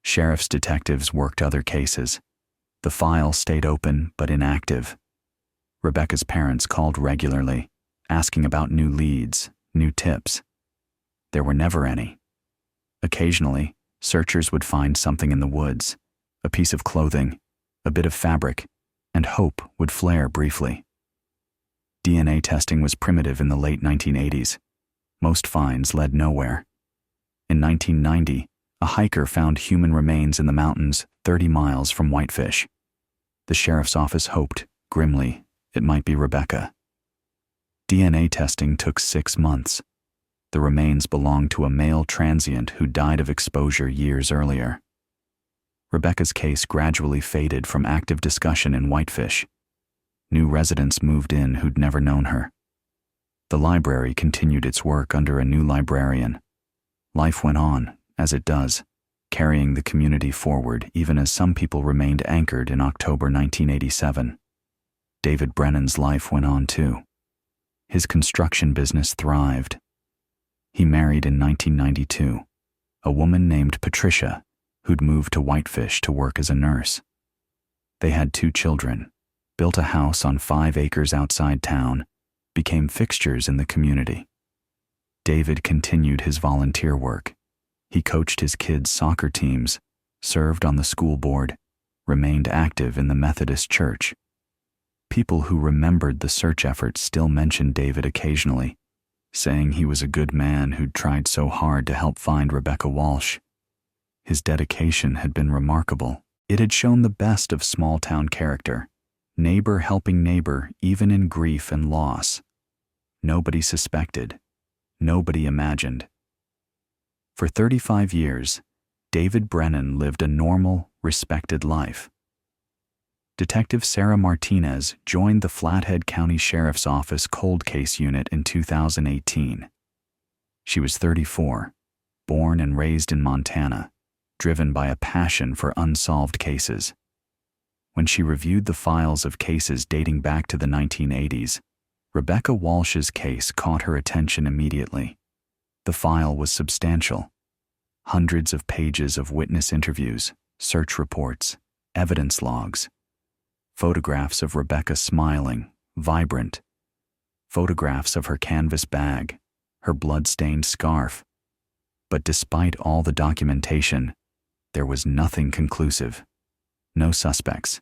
Sheriff's detectives worked other cases. The file stayed open but inactive. Rebecca's parents called regularly, asking about new leads, new tips. There were never any. Occasionally, searchers would find something in the woods, a piece of clothing, a bit of fabric, and hope would flare briefly. DNA testing was primitive in the late 1980s. Most finds led nowhere. In 1990, a hiker found human remains in the mountains 30 miles from Whitefish. The sheriff's office hoped, grimly, it might be Rebecca. DNA testing took 6 months. The remains belonged to a male transient who died of exposure years earlier. Rebecca's case gradually faded from active discussion in Whitefish. New residents moved in who'd never known her. The library continued its work under a new librarian. Life went on, as it does, carrying the community forward even as some people remained anchored in October 1987. David Brennan's life went on too. His construction business thrived. He married in 1992, a woman named Patricia, who'd moved to Whitefish to work as a nurse. They had 2 children, built a house on 5 acres outside town, became fixtures in the community. David continued his volunteer work. He coached his kids' soccer teams, served on the school board, remained active in the Methodist Church. People who remembered the search effort still mentioned David occasionally, saying he was a good man who'd tried so hard to help find Rebecca Walsh. His dedication had been remarkable. It had shown the best of small-town character, neighbor helping neighbor even in grief and loss. Nobody suspected. Nobody imagined. For 35 years, David Brennan lived a normal, respected life. Detective Sarah Martinez joined the Flathead County Sheriff's Office Cold Case Unit in 2018. She was 34, born and raised in Montana, driven by a passion for unsolved cases. When she reviewed the files of cases dating back to the 1980s, Rebecca Walsh's case caught her attention immediately. The file was substantial. Hundreds of pages of witness interviews, search reports, evidence logs. Photographs of Rebecca smiling, vibrant. Photographs of her canvas bag, her blood-stained scarf. But despite all the documentation, there was nothing conclusive. No suspects,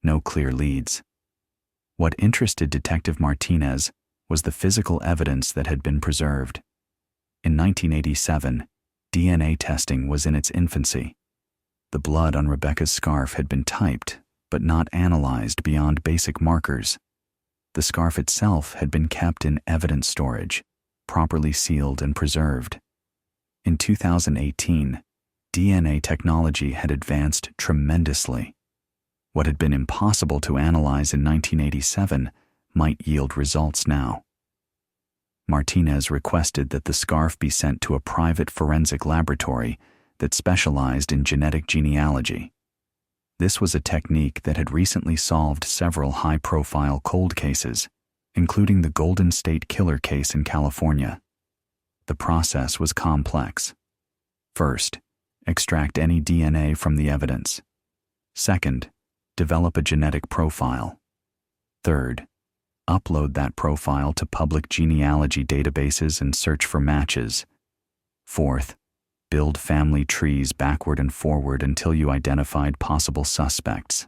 no clear leads. What interested Detective Martinez was the physical evidence that had been preserved. In 1987, DNA testing was in its infancy. The blood on Rebecca's scarf had been typed, but not analyzed beyond basic markers. The scarf itself had been kept in evidence storage, properly sealed and preserved. In 2018, DNA technology had advanced tremendously. What had been impossible to analyze in 1987 might yield results now. Martinez requested that the scarf be sent to a private forensic laboratory that specialized in genetic genealogy. This was a technique that had recently solved several high-profile cold cases, including the Golden State Killer case in California. The process was complex. First, extract any DNA from the evidence. Second, develop a genetic profile. Third, upload that profile to public genealogy databases and search for matches. Fourth, build family trees backward and forward until you identified possible suspects.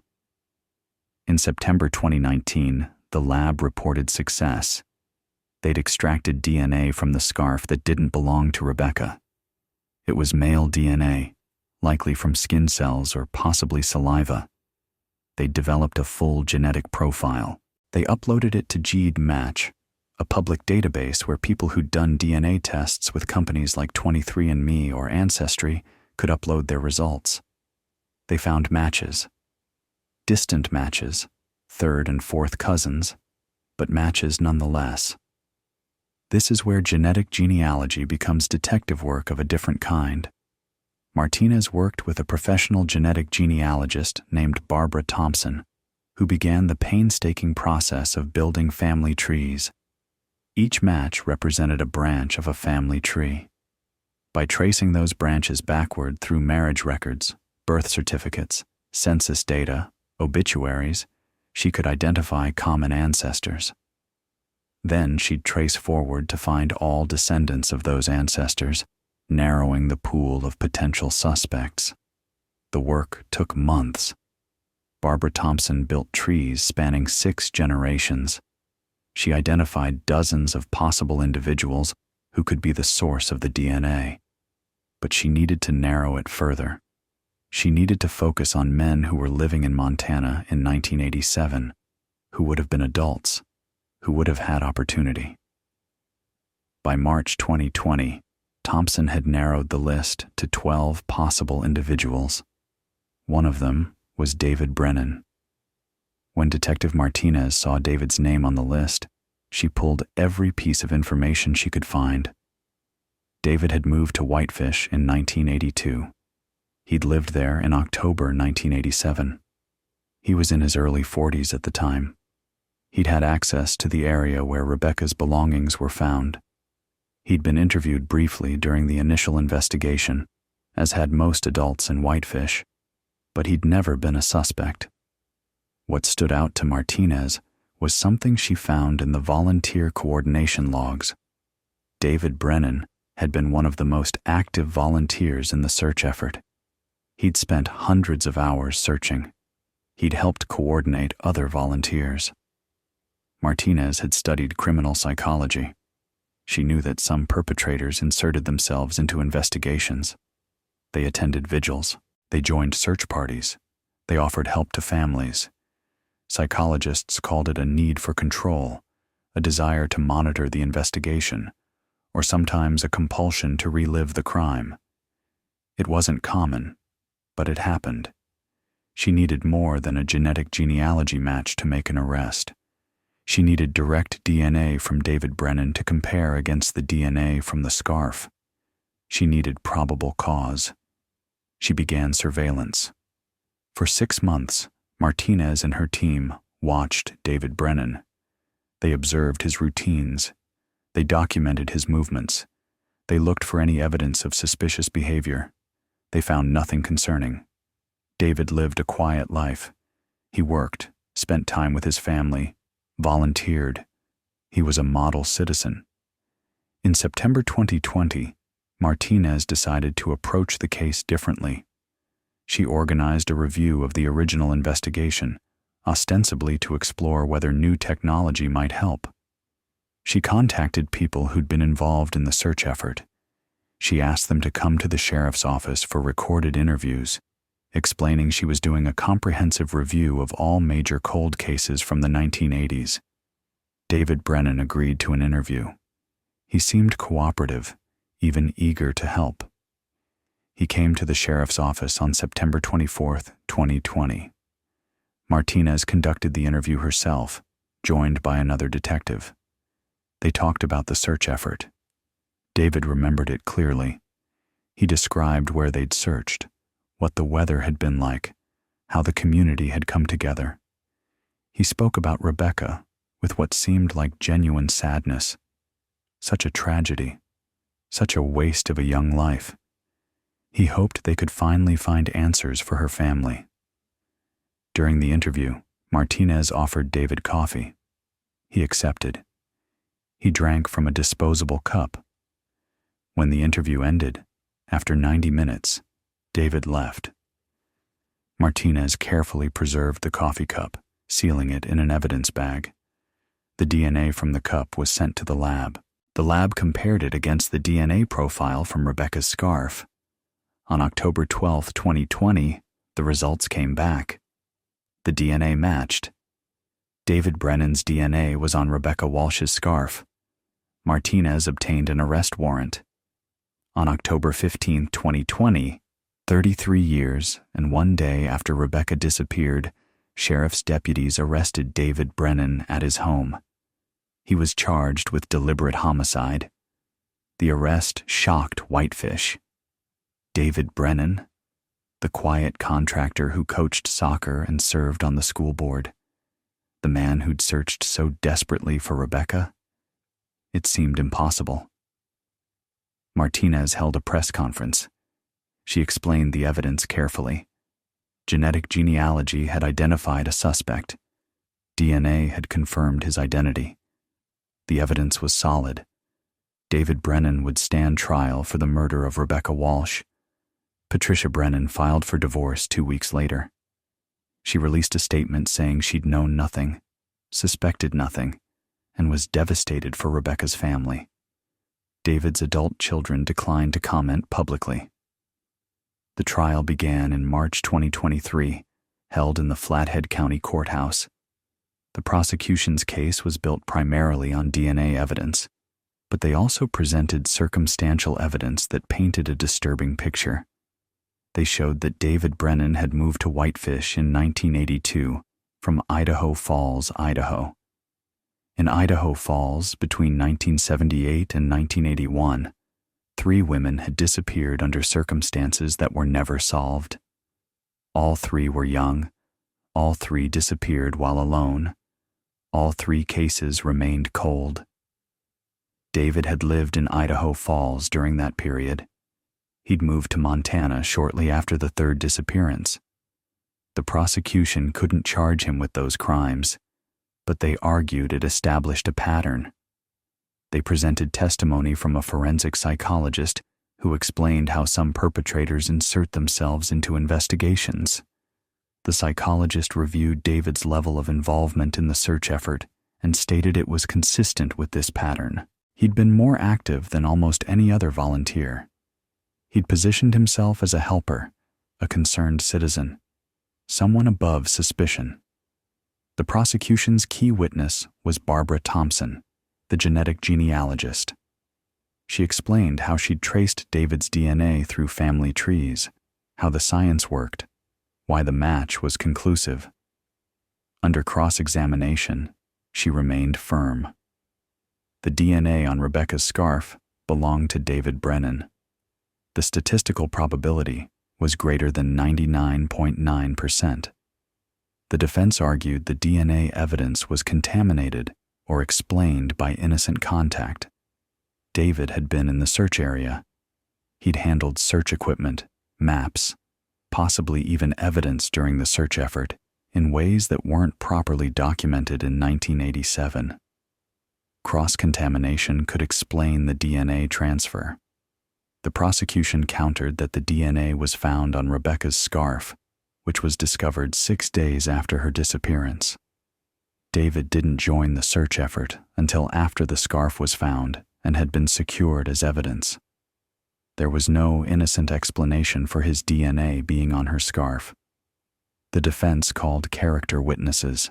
In September 2019, the lab reported success. They'd extracted DNA from the scarf that didn't belong to Rebecca. It was male DNA, likely from skin cells or possibly saliva. They'd developed a full genetic profile. They uploaded it to GeneMatch, a public database where people who'd done DNA tests with companies like 23andMe or Ancestry could upload their results. They found matches. Distant matches, third and fourth cousins, but matches nonetheless. This is where genetic genealogy becomes detective work of a different kind. Martinez worked with a professional genetic genealogist named Barbara Thompson, who began the painstaking process of building family trees. Each match represented a branch of a family tree. By tracing those branches backward through marriage records, birth certificates, census data, obituaries, she could identify common ancestors. Then she'd trace forward to find all descendants of those ancestors, narrowing the pool of potential suspects. The work took months. Barbara Thompson built trees spanning 6 generations. She identified dozens of possible individuals who could be the source of the DNA. But she needed to narrow it further. She needed to focus on men who were living in Montana in 1987, who would have been adults, who would have had opportunity. By March 2020, Thompson had narrowed the list to 12 possible individuals. One of them was David Brennan. When Detective Martinez saw David's name on the list, she pulled every piece of information she could find. David had moved to Whitefish in 1982. He'd lived there in October 1987. He was in his early 40s at the time. He'd had access to the area where Rebecca's belongings were found. He'd been interviewed briefly during the initial investigation, as had most adults in Whitefish, but he'd never been a suspect. What stood out to Martinez was something she found in the volunteer coordination logs. David Brennan had been one of the most active volunteers in the search effort. He'd spent hundreds of hours searching. He'd helped coordinate other volunteers. Martinez had studied criminal psychology. She knew that some perpetrators inserted themselves into investigations. They attended vigils. They joined search parties. They offered help to families. Psychologists called it a need for control, a desire to monitor the investigation, or sometimes a compulsion to relive the crime. It wasn't common, but it happened. She needed more than a genetic genealogy match to make an arrest. She needed direct DNA from David Brennan to compare against the DNA from the scarf. She needed probable cause. She began surveillance. For 6 months, Martinez and her team watched David Brennan. They observed his routines. They documented his movements. They looked for any evidence of suspicious behavior. They found nothing concerning. David lived a quiet life. He worked, spent time with his family, volunteered. He was a model citizen. In September 2020, Martinez decided to approach the case differently. She organized a review of the original investigation, ostensibly to explore whether new technology might help. She contacted people who'd been involved in the search effort. She asked them to come to the sheriff's office for recorded interviews, explaining she was doing a comprehensive review of all major cold cases from the 1980s. David Brennan agreed to an interview. He seemed cooperative, even eager to help. He came to the sheriff's office on September 24, 2020. Martinez conducted the interview herself, joined by another detective. They talked about the search effort. David remembered it clearly. He described where they'd searched, what the weather had been like, how the community had come together. He spoke about Rebecca with what seemed like genuine sadness. Such a tragedy, such a waste of a young life. He hoped they could finally find answers for her family. During the interview, Martinez offered David coffee. He accepted. He drank from a disposable cup. When the interview ended, after 90 minutes, David left. Martinez carefully preserved the coffee cup, sealing it in an evidence bag. The DNA from the cup was sent to the lab. The lab compared it against the DNA profile from Rebecca's scarf. On October 12, 2020, the results came back. The DNA matched. David Brennan's DNA was on Rebecca Walsh's scarf. Martinez obtained an arrest warrant. On October 15, 2020, 33 years and 1 day after Rebecca disappeared, sheriff's deputies arrested David Brennan at his home. He was charged with deliberate homicide. The arrest shocked Whitefish. David Brennan, the quiet contractor who coached soccer and served on the school board, the man who'd searched so desperately for Rebecca, it seemed impossible. Martinez held a press conference. She explained the evidence carefully. Genetic genealogy had identified a suspect. DNA had confirmed his identity. The evidence was solid. David Brennan would stand trial for the murder of Rebecca Walsh. Patricia Brennan filed for divorce 2 weeks later. She released a statement saying she'd known nothing, suspected nothing, and was devastated for Rebecca's family. David's adult children declined to comment publicly. The trial began in March 2023, held in the Flathead County Courthouse. The prosecution's case was built primarily on DNA evidence, but they also presented circumstantial evidence that painted a disturbing picture. They showed that David Brennan had moved to Whitefish in 1982 from Idaho Falls, Idaho. In Idaho Falls, between 1978 and 1981, 3 women had disappeared under circumstances that were never solved. All 3 were young. All 3 disappeared while alone. All 3 cases remained cold. David had lived in Idaho Falls during that period. He'd moved to Montana shortly after the 3rd disappearance. The prosecution couldn't charge him with those crimes, but they argued it established a pattern. They presented testimony from a forensic psychologist who explained how some perpetrators insert themselves into investigations. The psychologist reviewed David's level of involvement in the search effort and stated it was consistent with this pattern. He'd been more active than almost any other volunteer. He'd positioned himself as a helper, a concerned citizen, someone above suspicion. The prosecution's key witness was Barbara Thompson, the genetic genealogist. She explained how she'd traced David's DNA through family trees, how the science worked, why the match was conclusive. Under cross-examination, she remained firm. The DNA on Rebecca's scarf belonged to David Brennan. The statistical probability was greater than 99.9%. The defense argued the DNA evidence was contaminated or explained by innocent contact. David had been in the search area. He'd handled search equipment, maps, possibly even evidence during the search effort in ways that weren't properly documented in 1987. Cross-contamination could explain the DNA transfer. The prosecution countered that the DNA was found on Rebecca's scarf, which was discovered 6 days after her disappearance. David didn't join the search effort until after the scarf was found and had been secured as evidence. There was no innocent explanation for his DNA being on her scarf. The defense called character witnesses.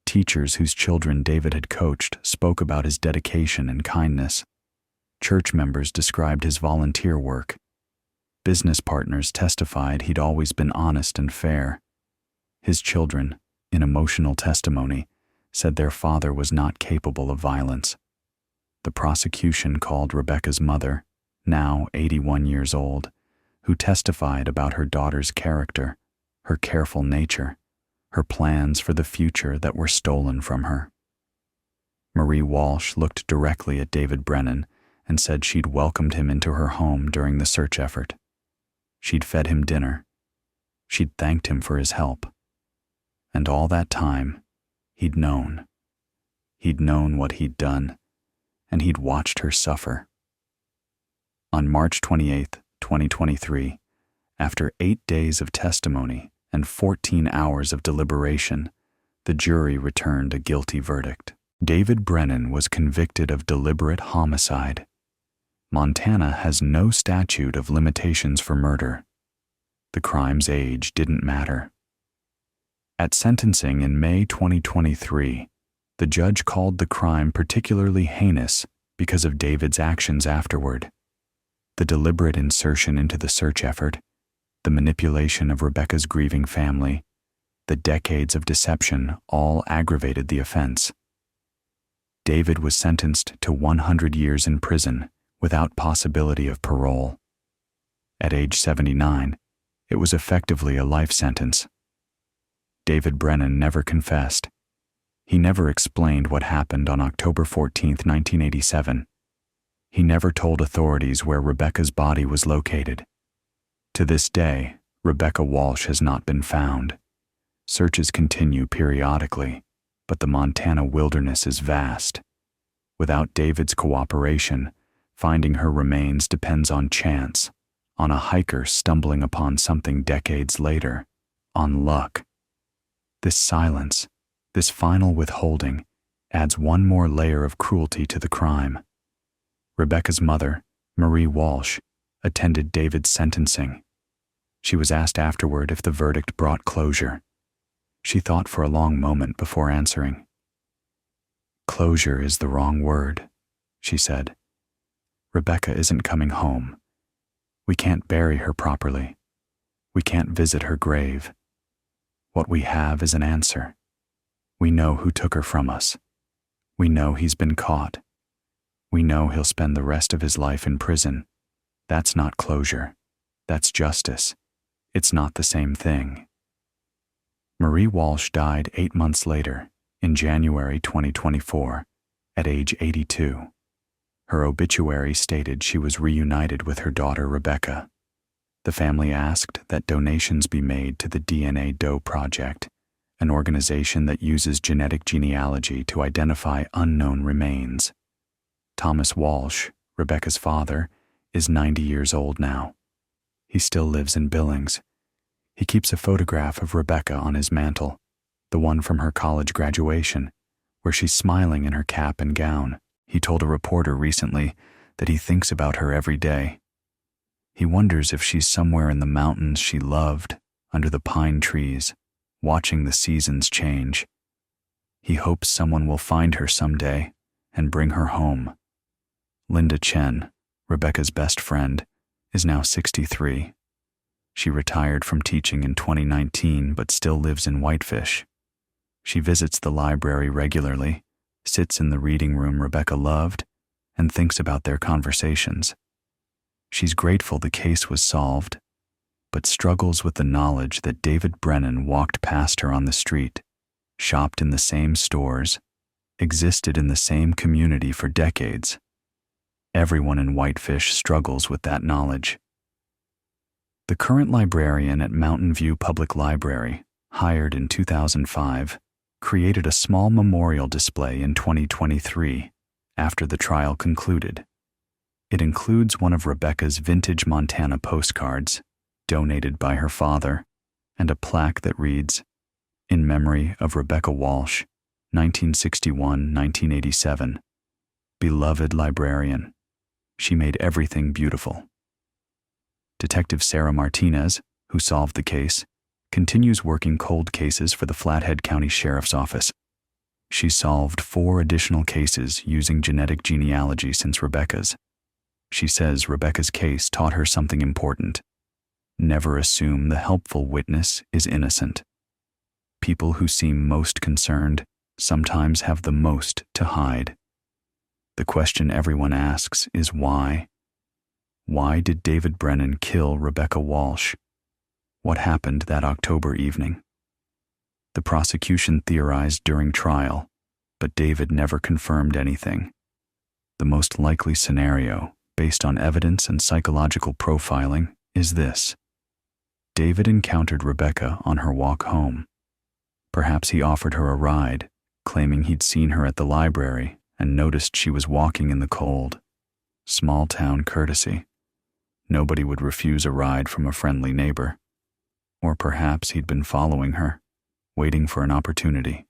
Teachers whose children David had coached spoke about his dedication and kindness. Church members described his volunteer work. Business partners testified he'd always been honest and fair. His children, in emotional testimony, said their father was not capable of violence. The prosecution called Rebecca's mother, now 81 years old, who testified about her daughter's character, her careful nature, her plans for the future that were stolen from her. Marie Walsh looked directly at David Brennan and said she'd welcomed him into her home during the search effort. She'd fed him dinner. She'd thanked him for his help. And all that time, he'd known. He'd known what he'd done, and he'd watched her suffer. On March 28, 2023, after 8 days of testimony and 14 hours of deliberation, the jury returned a guilty verdict. David Brennan was convicted of deliberate homicide. Montana has no statute of limitations for murder. The crime's age didn't matter. At sentencing in May 2023, the judge called the crime particularly heinous because of David's actions afterward. The deliberate insertion into the search effort, the manipulation of Rebecca's grieving family, the decades of deception all aggravated the offense. David was sentenced to 100 years in prison without possibility of parole. At age 79, it was effectively a life sentence. David Brennan never confessed. He never explained what happened on October 14, 1987. He never told authorities where Rebecca's body was located. To this day, Rebecca Walsh has not been found. Searches continue periodically, but the Montana wilderness is vast. Without David's cooperation, finding her remains depends on chance, on a hiker stumbling upon something decades later, on luck. This silence, this final withholding, adds one more layer of cruelty to the crime. Rebecca's mother, Marie Walsh, attended David's sentencing. She was asked afterward if the verdict brought closure. She thought for a long moment before answering. "Closure is the wrong word," she said. "Rebecca isn't coming home. We can't bury her properly. We can't visit her grave. What we have is an answer. We know who took her from us. We know he's been caught. We know he'll spend the rest of his life in prison. That's not closure. That's justice. It's not the same thing." Marie Walsh died 8 months later, in January 2024, at age 82. Her obituary stated she was reunited with her daughter Rebecca. The family asked that donations be made to the DNA Doe Project, an organization that uses genetic genealogy to identify unknown remains. Thomas Walsh, Rebecca's father, is 90 years old now. He still lives in Billings. He keeps a photograph of Rebecca on his mantle, the one from her college graduation, where she's smiling in her cap and gown. He told a reporter recently that he thinks about her every day. He wonders if she's somewhere in the mountains she loved, under the pine trees, watching the seasons change. He hopes someone will find her someday and bring her home. Linda Chen, Rebecca's best friend, is now 63. She retired from teaching in 2019 but still lives in Whitefish. She visits the library regularly, sits in the reading room Rebecca loved, and thinks about their conversations. She's grateful the case was solved, but struggles with the knowledge that David Brennan walked past her on the street, shopped in the same stores, existed in the same community for decades. Everyone in Whitefish struggles with that knowledge. The current librarian at Mountain View Public Library, hired in 2005, created a small memorial display in 2023 after the trial concluded. It includes one of Rebecca's vintage Montana postcards, donated by her father, and a plaque that reads, "In memory of Rebecca Walsh, 1961-1987. Beloved librarian. She made everything beautiful." Detective Sarah Martinez, who solved the case, continues working cold cases for the Flathead County Sheriff's Office. She solved 4 additional cases using genetic genealogy since Rebecca's. She says Rebecca's case taught her something important. Never assume the helpful witness is innocent. People who seem most concerned sometimes have the most to hide. The question everyone asks is why? Why did David Brennan kill Rebecca Walsh? What happened that October evening? The prosecution theorized during trial, but David never confirmed anything. The most likely scenario, based on evidence and psychological profiling, is this. David encountered Rebecca on her walk home. Perhaps he offered her a ride, claiming he'd seen her at the library and noticed she was walking in the cold. Small-town courtesy. Nobody would refuse a ride from a friendly neighbor. Or perhaps he'd been following her, waiting for an opportunity,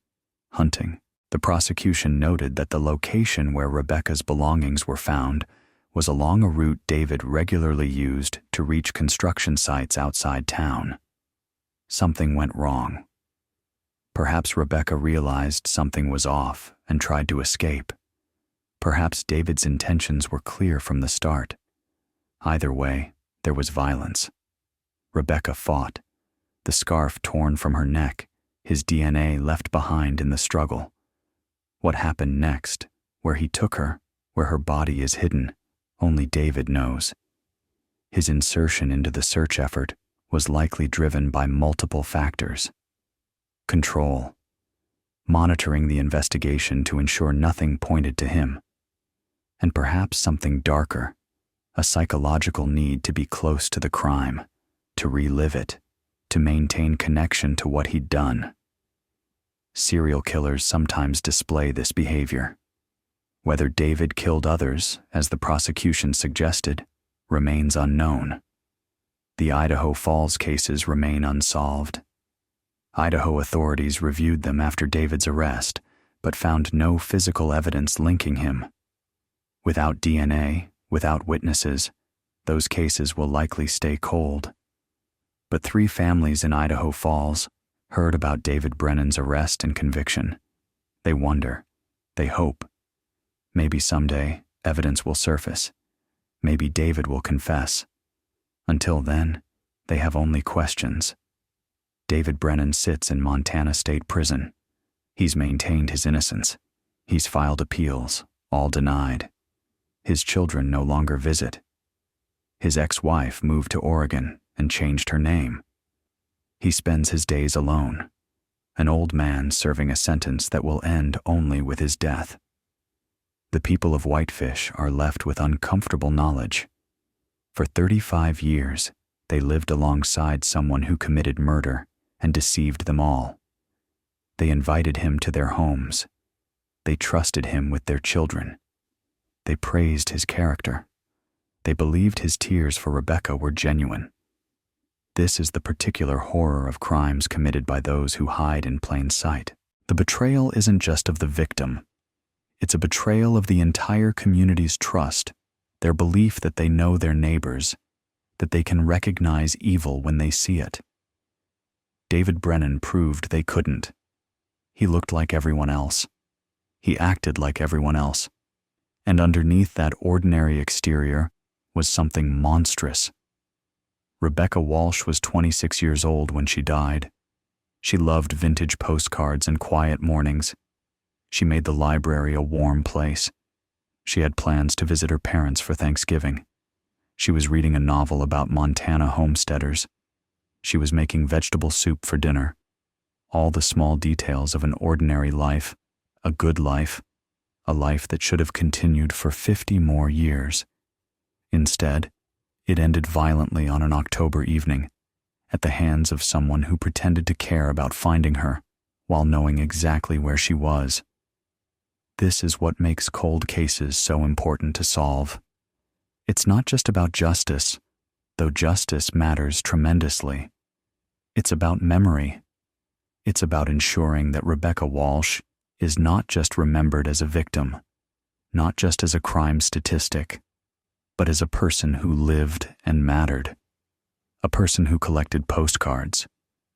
hunting. The prosecution noted that the location where Rebecca's belongings were found was along a route David regularly used to reach construction sites outside town. Something went wrong. Perhaps Rebecca realized something was off and tried to escape. Perhaps David's intentions were clear from the start. Either way, there was violence. Rebecca fought, the scarf torn from her neck, his DNA left behind in the struggle. What happened next, where he took her, where her body is hidden, only David knows. His insertion into the search effort was likely driven by multiple factors. Control. Monitoring the investigation to ensure nothing pointed to him. And perhaps something darker, a psychological need to be close to the crime, to relive it, to maintain connection to what he'd done. Serial killers sometimes display this behavior. Whether David killed others, as the prosecution suggested, remains unknown. The Idaho Falls cases remain unsolved. Idaho authorities reviewed them after David's arrest, but found no physical evidence linking him. Without DNA, without witnesses, those cases will likely stay cold. But 3 families in Idaho Falls heard about David Brennan's arrest and conviction. They wonder, they hope. Maybe someday evidence will surface. Maybe David will confess. Until then, they have only questions. David Brennan sits in Montana State Prison. He's maintained his innocence. He's filed appeals, all denied. His children no longer visit. His ex-wife moved to Oregon and changed her name. He spends his days alone, an old man serving a sentence that will end only with his death. The people of Whitefish are left with uncomfortable knowledge. For 35 years, they lived alongside someone who committed murder and deceived them all. They invited him to their homes. They trusted him with their children. They praised his character. They believed his tears for Rebecca were genuine. This is the particular horror of crimes committed by those who hide in plain sight. The betrayal isn't just of the victim. It's a betrayal of the entire community's trust, their belief that they know their neighbors, that they can recognize evil when they see it. David Brennan proved they couldn't. He looked like everyone else. He acted like everyone else. And underneath that ordinary exterior was something monstrous. Rebecca Walsh was 26 years old when she died. She loved vintage postcards and quiet mornings. She made the library a warm place. She had plans to visit her parents for Thanksgiving. She was reading a novel about Montana homesteaders. She was making vegetable soup for dinner. All the small details of an ordinary life, a good life, a life that should have continued for 50 more years. Instead, it ended violently on an October evening, at the hands of someone who pretended to care about finding her, while knowing exactly where she was. This is what makes cold cases so important to solve. It's not just about justice, though justice matters tremendously. It's about memory. It's about ensuring that Rebecca Walsh is not just remembered as a victim, not just as a crime statistic, but as a person who lived and mattered. A person who collected postcards,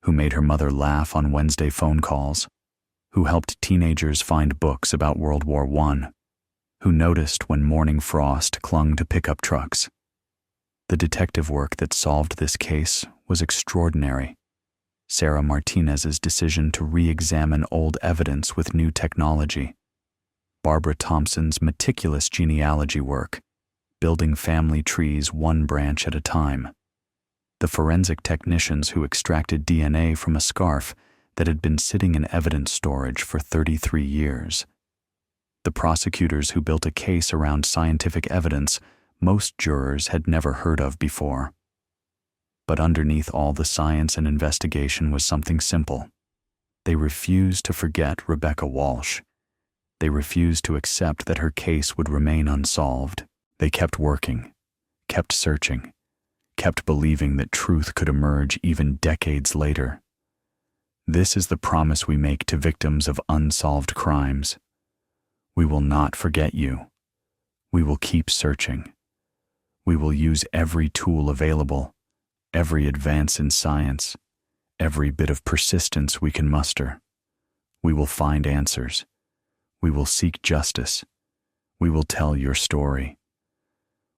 who made her mother laugh on Wednesday phone calls, who helped teenagers find books about World War I, who noticed when morning frost clung to pickup trucks. The detective work that solved this case was extraordinary. Sarah Martinez's decision to re-examine old evidence with new technology. Barbara Thompson's meticulous genealogy work, building family trees one branch at a time. The forensic technicians who extracted DNA from a scarf that had been sitting in evidence storage for 33 years. The prosecutors who built a case around scientific evidence most jurors had never heard of before. But underneath all the science and investigation was something simple. They refused to forget Rebecca Walsh. They refused to accept that her case would remain unsolved. They kept working, kept searching, kept believing that truth could emerge even decades later. This is the promise we make to victims of unsolved crimes. We will not forget you. We will keep searching. We will use every tool available, every advance in science, every bit of persistence we can muster. We will find answers. We will seek justice. We will tell your story.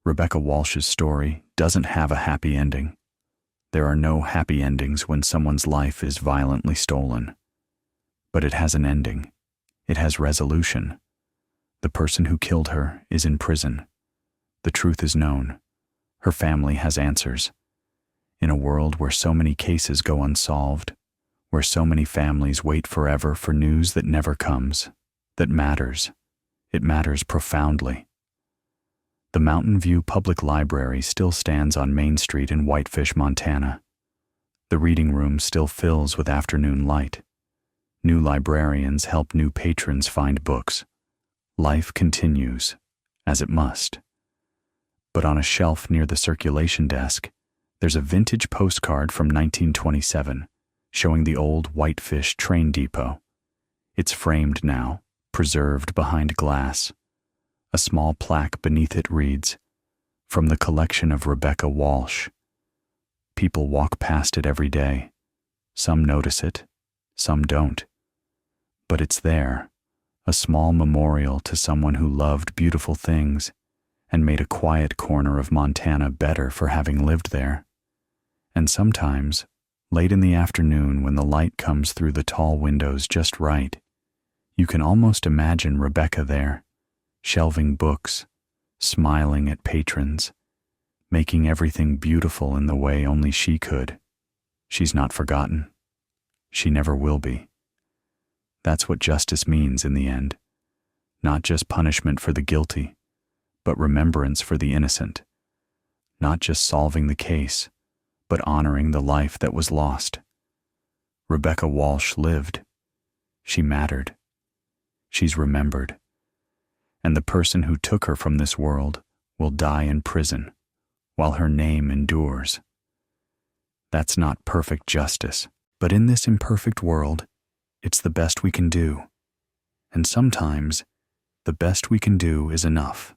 Rebecca Walsh's story doesn't have a happy ending. There are no happy endings when someone's life is violently stolen. But it has an ending. It has resolution. The person who killed her is in prison. The truth is known. Her family has answers. In a world where so many cases go unsolved, where so many families wait forever for news that never comes, that matters. It matters profoundly. The Mountain View Public Library still stands on Main Street in Whitefish, Montana. The reading room still fills with afternoon light. New librarians help new patrons find books. Life continues, as it must. But on a shelf near the circulation desk, there's a vintage postcard from 1927 showing the old Whitefish train depot. It's framed now, preserved behind glass. A small plaque beneath it reads, "From the collection of Rebecca Walsh." People walk past it every day. Some notice it, some don't. But it's there, a small memorial to someone who loved beautiful things and made a quiet corner of Montana better for having lived there. And sometimes, late in the afternoon when the light comes through the tall windows just right, you can almost imagine Rebecca there, shelving books, smiling at patrons, making everything beautiful in the way only she could. She's not forgotten. She never will be. That's what justice means in the end. Not just punishment for the guilty, but remembrance for the innocent. Not just solving the case, but honoring the life that was lost. Rebecca Walsh lived. She mattered. She's remembered. And the person who took her from this world will die in prison while her name endures. That's not perfect justice, but in this imperfect world, it's the best we can do. And sometimes, the best we can do is enough.